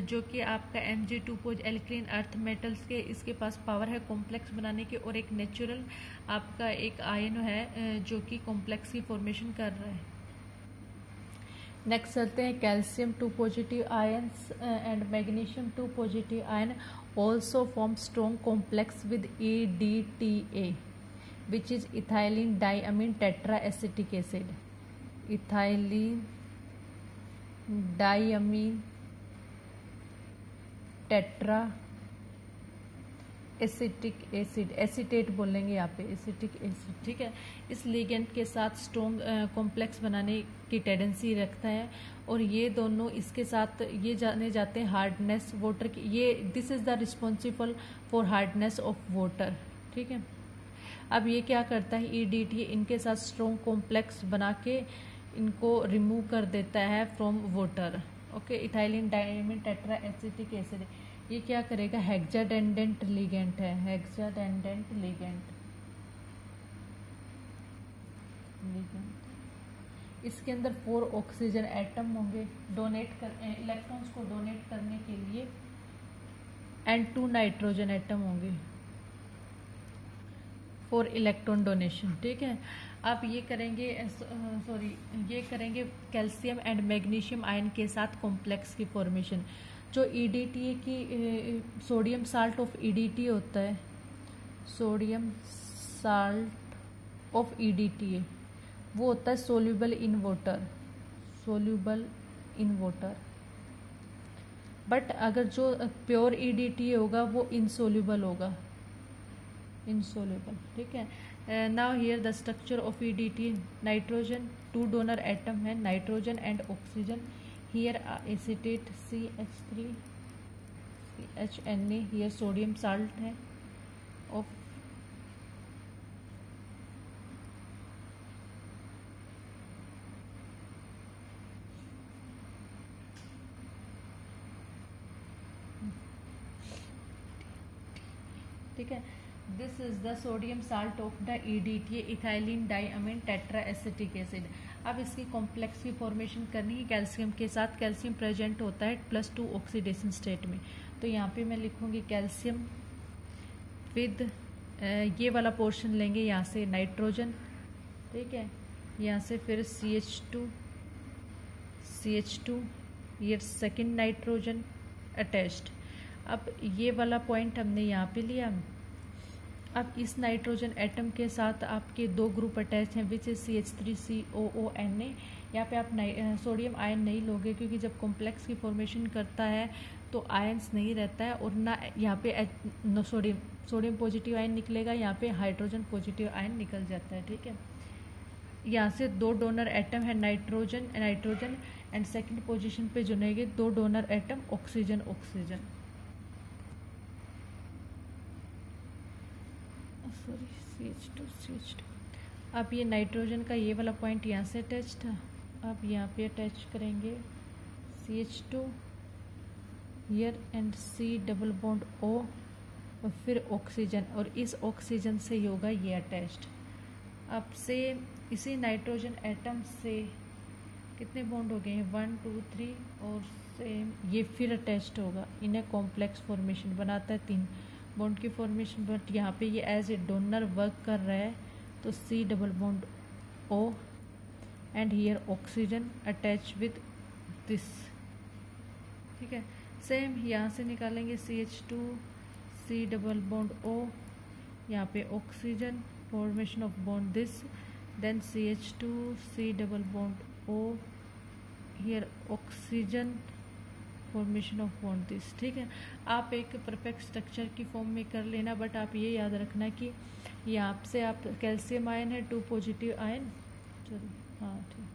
जो कि आपका Mg2 एल्कलीन अर्थ मेटल्स के इसके पास पावर है कॉम्प्लेक्स बनाने की, और एक नेचुरल आपका एक आयन है जो कि कॉम्प्लेक्स की फॉर्मेशन कर रहा है। नेक्स्ट चलते हैं calcium 2 positive ions and magnesium 2 positive ion also form strong complex with EDTA which is ethylene diamine tetra acetic acid. Ethylene diamine tetra acetic acid, acetate बोलेंगे यहाँ पे, एसिटिक एसिड। ठीक है, इस लिगेंड के साथ स्ट्रॉन्ग कॉम्प्लेक्स बनाने की टेंडेंसी रखता है, और ये दोनों इसके साथ ये जाने जाते हैं हार्डनेस वाटर की, ये this is the responsible for hardness of water. ठीक है, अब ये क्या करता है EDTA इनके साथ स्ट्रॉन्ग कॉम्प्लेक्स बना के इनको रिमूव कर देता है from water. Okay, ethylene diamine tetra acetic acid ये क्या करेगा, हेक्साडेंडेंट लिगेंड है, हेक्साडेंडेंट लिगेंड। इसके अंदर 4 ऑक्सीजन एटम होंगे इलेक्ट्रॉन्स को डोनेट करने के लिए एंड 2 नाइट्रोजन एटम होंगे फॉर इलेक्ट्रॉन डोनेशन। ठीक है, आप ये करेंगे ये करेंगे कैल्शियम एंड मैग्नीशियम आयन के साथ कॉम्प्लेक्स की फॉर्मेशन। जो EDTA की सोडियम साल्ट ऑफ EDTA होता है, सोडियम साल्ट ऑफ EDTA वो होता है soluble in water, soluble in water. But अगर जो प्योर EDTA होगा वो इनसोल्यूबल होगा, इनसोल्यूबल। ठीक है, now here the structure of EDTA, nitrogen 2 donor atom है, nitrogen and oxygen, here acetate CH3 CHNA, here sodium salt है ऑफ ठीक है, this is the sodium salt of the EDTA ethylene diamine tetra acetic acid. अब इसकी complex की formation करनी है calcium के साथ। कैल्शियम प्रेजेंट होता है +2 ऑक्सीडेशन स्टेट में, तो यहाँ पे मैं लिखूंगी कैल्शियम विद ये वाला पोर्शन लेंगे यहाँ से नाइट्रोजन। ठीक है, यहाँ से फिर CH2 ये सेकेंड नाइट्रोजन अटैच्ड। अब ये वाला पॉइंट हमने यहाँ पे लिया। अब इस नाइट्रोजन एटम के साथ आपके 2 ग्रुप अटैच हैं विच इज CH3COONA। यहाँ पे आप सोडियम आयन नहीं लोगे क्योंकि जब कॉम्प्लेक्स की फॉर्मेशन करता है तो आयन्स नहीं रहता है, और ना यहाँ पे सोडियम पॉजिटिव आयन निकलेगा, यहाँ पे हाइड्रोजन पॉजिटिव आयन निकल जाता है। ठीक है, यहाँ से 2 डोनर एटम है नाइट्रोजन एंड सेकंड पोजीशन पे जुड़ेंगे 2 डोनर एटम ऑक्सीजन। CH2 अब ये नाइट्रोजन का ये वाला पॉइंट यहाँ से अटैच था, अब यहाँ पे अटैच करेंगे CH2 here and C double bond O और फिर ऑक्सीजन, और इस ऑक्सीजन से ही होगा ये अटैच्ड। अब से इसी नाइट्रोजन एटम से कितने बॉन्ड हो गए हैं, 1 2 3, और सेम ये फिर अटैच्ड होगा, इन्हें कॉम्प्लेक्स फॉर्मेशन बनाता है 3 बॉन्ड की फॉर्मेशन। बट यहाँ पे ये एज ए डोनर वर्क कर रहा है, तो C double bond O and here oxygen attach with this, ठीक है। सेम यहाँ से निकालेंगे CH2 C double bond O, यहाँ पे oxygen formation of bond this, then CH2 C double bond O here oxygen formation of bond this, ठीक है। आप एक परफेक्ट स्ट्रक्चर की फॉर्म में कर लेना, बट आप ये याद रखना कि यहाँ से आप कैल्शियम आयन है 2 पॉजिटिव आयन, चलो हाँ ठीक,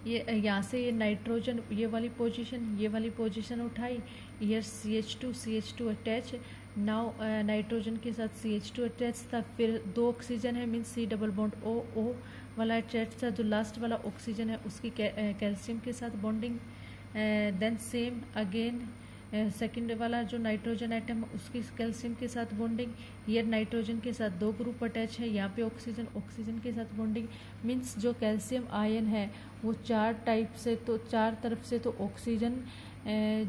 ये यहाँ से ये नाइट्रोजन ये वाली पोजीशन उठाई, here CH2 attach, now nitrogen के साथ CH2 अटैच था, फिर 2 ऑक्सीजन है means C double bond O वाला अटैच था, जो लास्ट वाला ऑक्सीजन है उसकी कैल्शियम के साथ bonding, then same again second वाला जो नाइट्रोजन एटम उसकी कैल्शियम के साथ बॉन्डिंग, हियर नाइट्रोजन के साथ 2 ग्रुप अटैच है, यहाँ पे ऑक्सीजन के साथ बॉन्डिंग, मीन्स जो कैल्शियम आयन है वो 4 टाइप से, तो 4 तरफ से तो ऑक्सीजन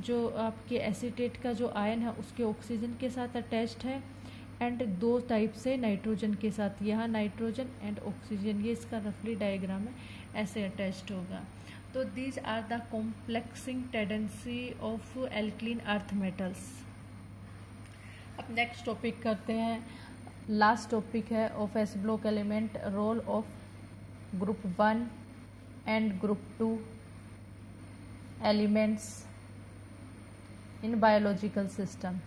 जो आपके एसीटेट का जो आयन है उसके ऑक्सीजन के साथ अटैच्ड है, एंड 2 टाइप से नाइट्रोजन के साथ, यहाँ नाइट्रोजन एंड ऑक्सीजन, ये इसका रफली डायग्राम है, ऐसे अटैच्ड होगा। तो these are the complexing tendency of alkaline earth metals. अब नेक्स्ट टॉपिक करते हैं, लास्ट टॉपिक है of s block element, role of group 1 and group 2 elements in biological system.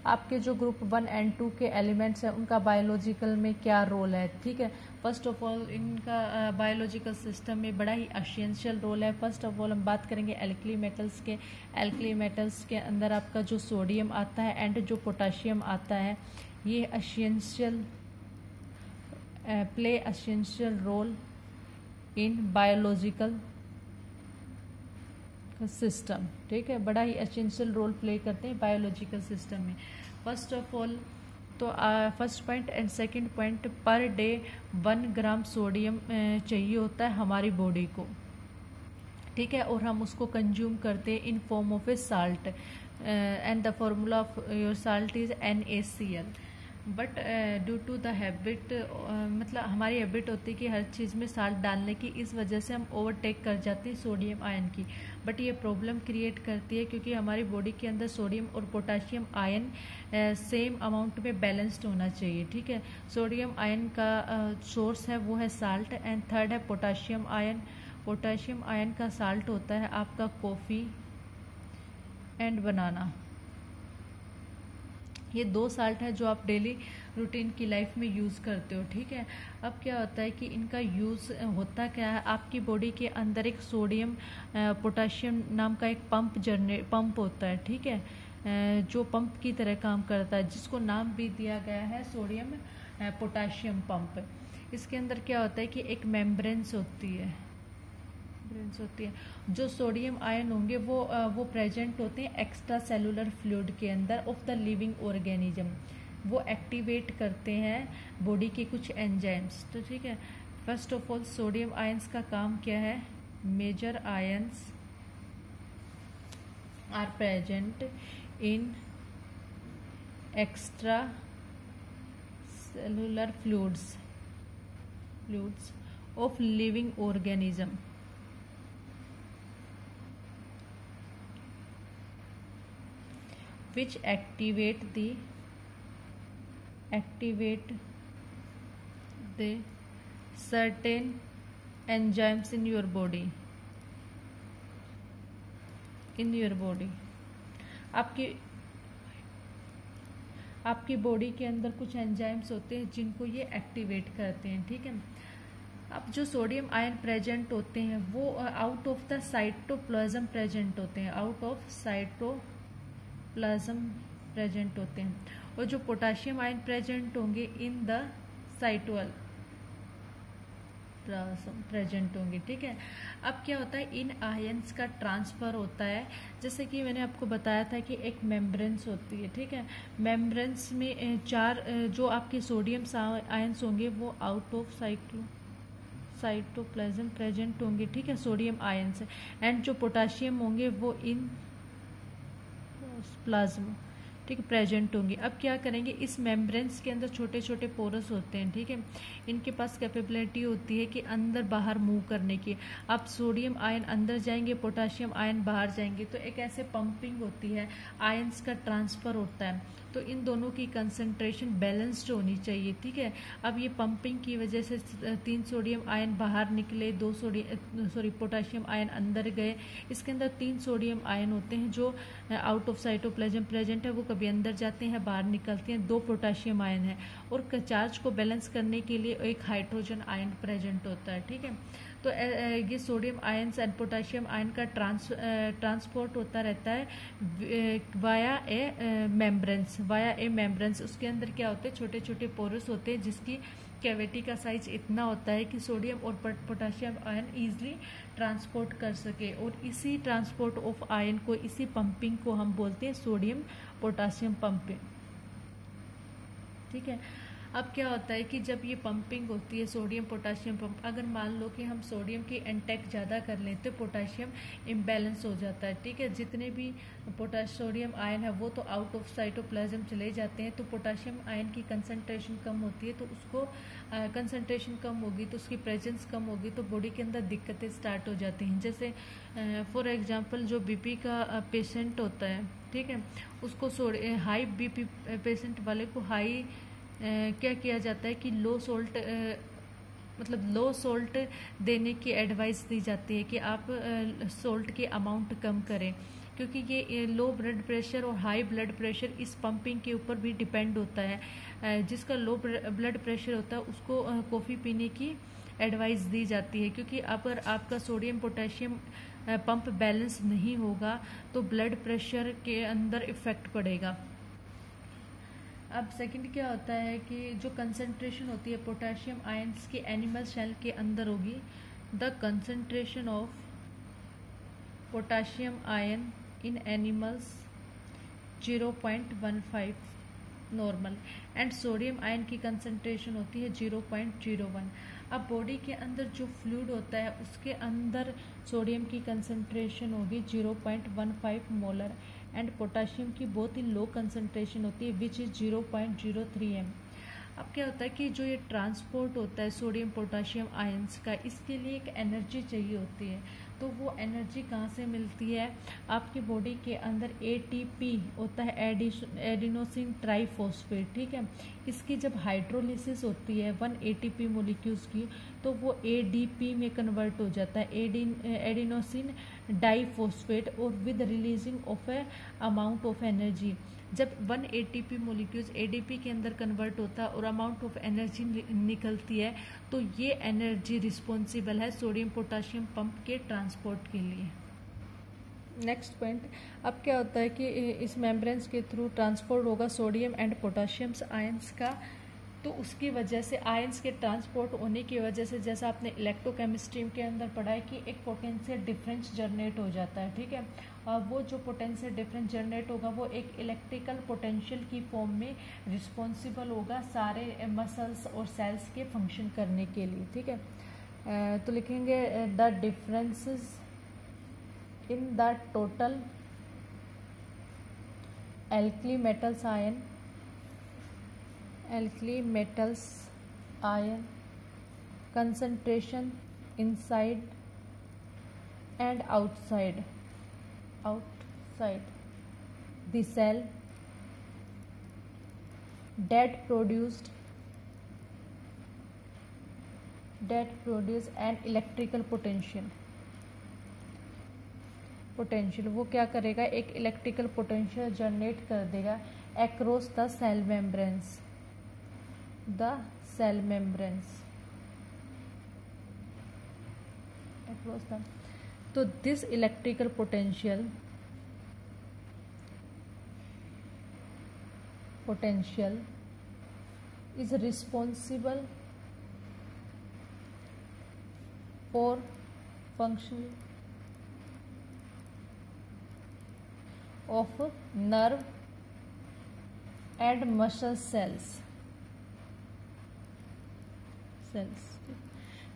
आपके जो ग्रुप 1 एंड 2 के एलिमेंट्स हैं उनका बायोलॉजिकल में क्या रोल है, ठीक है। फर्स्ट ऑफ ऑल इनका बायोलॉजिकल सिस्टम में बड़ा ही एसेंशियल रोल है। फर्स्ट ऑफ ऑल हम बात करेंगे एल्कली मेटल्स के। एल्कली मेटल्स के अंदर आपका जो सोडियम आता है एंड जो पोटाशियम आता है, ये essential play essential role in biological system, ठीक है, बड़ा ही एसेंशियल रोल प्ले करते हैं बायोलॉजिकल सिस्टम में। फर्स्ट ऑफ ऑल तो first point and second point, per day 1 gram sodium चाहिए होता है हमारी बॉडी को, ठीक है, और हम उसको कंज्यूम करते हैं in form of a salt, and the formula of your salt is NaCl। But due to the habit, मतलब हमारी हैबिट होती है कि हर चीज़ में साल्ट डालने की, इस वजह से हम ओवरटेक कर जाते हैं सोडियम आयन की। बट ये प्रॉब्लम क्रिएट करती है क्योंकि हमारी बॉडी के अंदर सोडियम और पोटाशियम आयन सेम अमाउंट में बैलेंस्ड होना चाहिए, ठीक है। सोडियम आयन का सोर्स है वो है साल्ट, एंड थर्ड है पोटाशियम आयन। पोटाशियम आयन का साल्ट होता है आपका कॉफ़ी एंड बनाना। ये 2 साल्ट है जो आप डेली रूटीन की लाइफ में यूज़ करते हो, ठीक है। अब क्या होता है कि इनका यूज़ होता क्या है, आपकी बॉडी के अंदर एक सोडियम पोटाशियम नाम का एक पंप होता है, ठीक है, जो पंप की तरह काम करता है, जिसको नाम भी दिया गया है सोडियम पोटाशियम पंप। इसके अंदर क्या होता है कि एक मेम्ब्रेन्स होती है, जो सोडियम आयन होंगे वो प्रेजेंट होते हैं एक्स्ट्रा सेलुलर फ्लूइड के अंदर ऑफ द लिविंग ऑर्गेनिज्म, वो एक्टिवेट करते हैं बॉडी के कुछ एंजाइम्स, तो ठीक है। First of all sodium ions का काम क्या है, major ions are present in extra cellular fluids of living organism, which activate the certain enzymes in your body. आपकी बॉडी के अंदर कुछ एंजाइम्स होते हैं जिनको ये एक्टिवेट करते हैं, ठीक है। अब जो सोडियम आयन प्रेजेंट होते हैं वो out of the cytoplasm present होते हैं, out of cytoplasm cytoplasm present होते हैं, और जो पोटाशियम आयन प्रेजेंट होंगे इन द साइटोप्लाज्म प्रेजेंट होंगे। ठीक है, अब क्या होता है, इन आयंस का ट्रांसफर होता है, जैसे कि मैंने आपको बताया था कि एक मेम्ब्रेन्स होती है। ठीक है, मेम्ब्रेन्स में चार जो आपके सोडियम आयंस होंगे वो आउट ऑफ साइटोप्लाज्म प्रेजेंट होंगे। ठीक है, सोडियम आयंस, एंड जो पोटाशियम होंगे वो इन प्लाज्मा, ठीक है, प्रेजेंट होंगे। अब क्या करेंगे, इस मेम्ब्रेन्स के अंदर छोटे छोटे पोरस होते हैं। ठीक है, इनके पास कैपेबिलिटी होती है कि अंदर बाहर मूव करने की। अब सोडियम आयन अंदर जाएंगे, पोटाशियम आयन बाहर जाएंगे, तो एक ऐसे पंपिंग होती है, आयंस का ट्रांसफर होता है, तो इन दोनों की कंसंट्रेशन बैलेंस्ड होनी चाहिए। ठीक है, अब ये पंपिंग की वजह से 3 सोडियम आयन बाहर निकले, 2 पोटाशियम आयन अंदर गए। इसके अंदर 3 सोडियम आयन होते हैं जो आउट ऑफ साइटोप्लाज्म प्रेजेंट है, वो कभी अंदर जाते हैं बाहर निकलते हैं। 2 पोटाशियम आयन है, और चार्ज को बैलेंस करने के लिए एक हाइड्रोजन आयन प्रेजेंट होता है। ठीक है, तो ये sodium ions and potassium ion का ट्रांसपोर्ट होता रहता है वाया ए मेम्ब्रेन्स। उसके अंदर क्या होते हैं, छोटे छोटे पोरस होते हैं, जिसकी कैविटी का साइज इतना होता है कि सोडियम और पोटाशियम आयन ईजिली ट्रांसपोर्ट कर सके, और इसी ट्रांसपोर्ट ऑफ आयन को, इसी पंपिंग को हम बोलते हैं सोडियम पोटाशियम पंपिंग। ठीक है, अब क्या होता है कि जब ये पंपिंग होती है सोडियम पोटाशियम पंप, अगर मान लो कि हम सोडियम की इंटेक ज़्यादा कर लें तो पोटाशियम इम्बैलेंस हो जाता है। ठीक है, जितने भी सोडियम आयन है वो तो आउट ऑफ साइटोप्लाज्म चले जाते हैं, तो पोटाशियम आयन की कंसंट्रेशन कम होती है, तो उसको कंसंट्रेशन कम होगी तो उसकी प्रेजेंस कम होगी, तो बॉडी के अंदर दिक्कतें स्टार्ट हो जाती हैं। जैसे फॉर एग्जांपल जो बीपी का पेशेंट होता है, ठीक है, उसको हाई बीपी पेशेंट वाले को हाई क्या किया जाता है कि लो सोल्ट देने की एडवाइस दी जाती है कि आप सोल्ट की अमाउंट कम करें, क्योंकि ये लो ब्लड प्रेशर और हाई ब्लड प्रेशर इस पंपिंग के ऊपर भी डिपेंड होता है। जिसका लो ब्लड प्रेशर होता है उसको कॉफ़ी पीने की एडवाइस दी जाती है, क्योंकि अगर आपका सोडियम पोटेशियम पंप बैलेंस नहीं होगा तो ब्लड प्रेशर के अंदर इफेक्ट पड़ेगा। अब सेकंड क्या होता है कि जो कंसंट्रेशन होती है पोटेशियम आयंस के एनिमल सेल के अंदर होगी, the concentration of potassium ion in animals 0.15 normal, and sodium ion की कंसंट्रेशन होती है 0.01। अब बॉडी के अंदर जो फ्लूइड होता है उसके अंदर सोडियम की कंसंट्रेशन होगी 0.15 मोलर, एंड पोटाशियम की बहुत ही लो कंसंट्रेशन होती है विच इज़ 0.03 m। अब क्या होता है कि जो ये ट्रांसपोर्ट होता है सोडियम पोटाशियम आयंस का, इसके लिए एक एनर्जी चाहिए होती है, तो वो एनर्जी कहाँ से मिलती है, आपकी बॉडी के अंदर ATP होता है, एडिनोसिन ट्राइफॉस्फेट। ठीक है, इसकी जब हाइड्रोलिसिस होती है 1 ATP मोलिक्यूल्स की, तो वो ADP में कन्वर्ट हो जाता है, एडिनोसिन डाइफॉस्फेट, और with releasing of A amount of energy. जब 1 ATP मोलिक्यूल्स ADP के अंदर कन्वर्ट होता है और अमाउंट ऑफ एनर्जी निकलती है, तो ये एनर्जी रिस्पॉन्सिबल है सोडियम पोटाशियम पंप के ट्रांसपोर्ट के लिए। नेक्स्ट पॉइंट, अब क्या होता है कि इस मेम्ब्रेन्स के थ्रू ट्रांसपोर्ट होगा सोडियम एंड पोटाशियम आयंस का, तो उसकी वजह से आयंस के ट्रांसपोर्ट होने की वजह से, जैसा आपने इलेक्ट्रोकेमिस्ट्री के अंदर पढ़ा है कि एक पोटेंशियल डिफरेंस जनरेट हो जाता है। ठीक है, और वो जो पोटेंशियल डिफरेंस जनरेट होगा वो एक इलेक्ट्रिकल पोटेंशियल की फॉर्म में रिस्पॉन्सिबल होगा सारे मसल्स और सेल्स के फंक्शन करने के लिए। ठीक है, तो लिखेंगे the differences in the total alkali metals ion concentration inside and outside the cell that produce an electrical potential। वो क्या करेगा, एक इलेक्ट्रिकल पोटेंशियल जनरेट कर देगा across the cell membranes across the. तो this electrical potential potential is responsible for functioning of nerve and muscle cells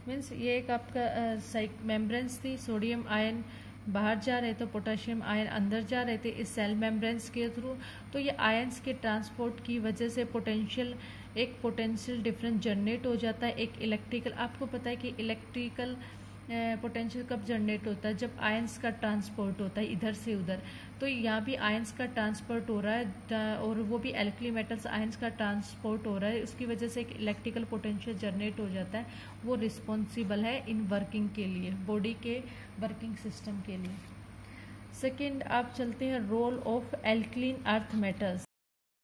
means ये एक आपका मेम्ब्रेन्स थी, सोडियम आयन बाहर जा रहे थे, पोटेशियम आयन अंदर जा रहे थे इस सेल मेम्ब्रेन्स के थ्रू। तो ये आयन्स के ट्रांसपोर्ट की वजह से एक पोटेंशियल डिफरेंस जनरेट हो जाता है। एक इलेक्ट्रिकल, आपको पता है कि इलेक्ट्रिकल पोटेंशियल कब जनरेट होता है, जब आयंस का ट्रांसपोर्ट होता है इधर से उधर। तो यहाँ भी आयंस का ट्रांसपोर्ट हो रहा है और वो भी एल्कली मेटल्स आयंस का ट्रांसपोर्ट हो रहा है, उसकी वजह से एक इलेक्ट्रिकल पोटेंशियल जनरेट हो जाता है। वो रिस्पॉन्सिबल है इन वर्किंग के लिए, बॉडी के वर्किंग सिस्टम के लिए। सेकेंड आप चलते हैं role of alkaline earth metals.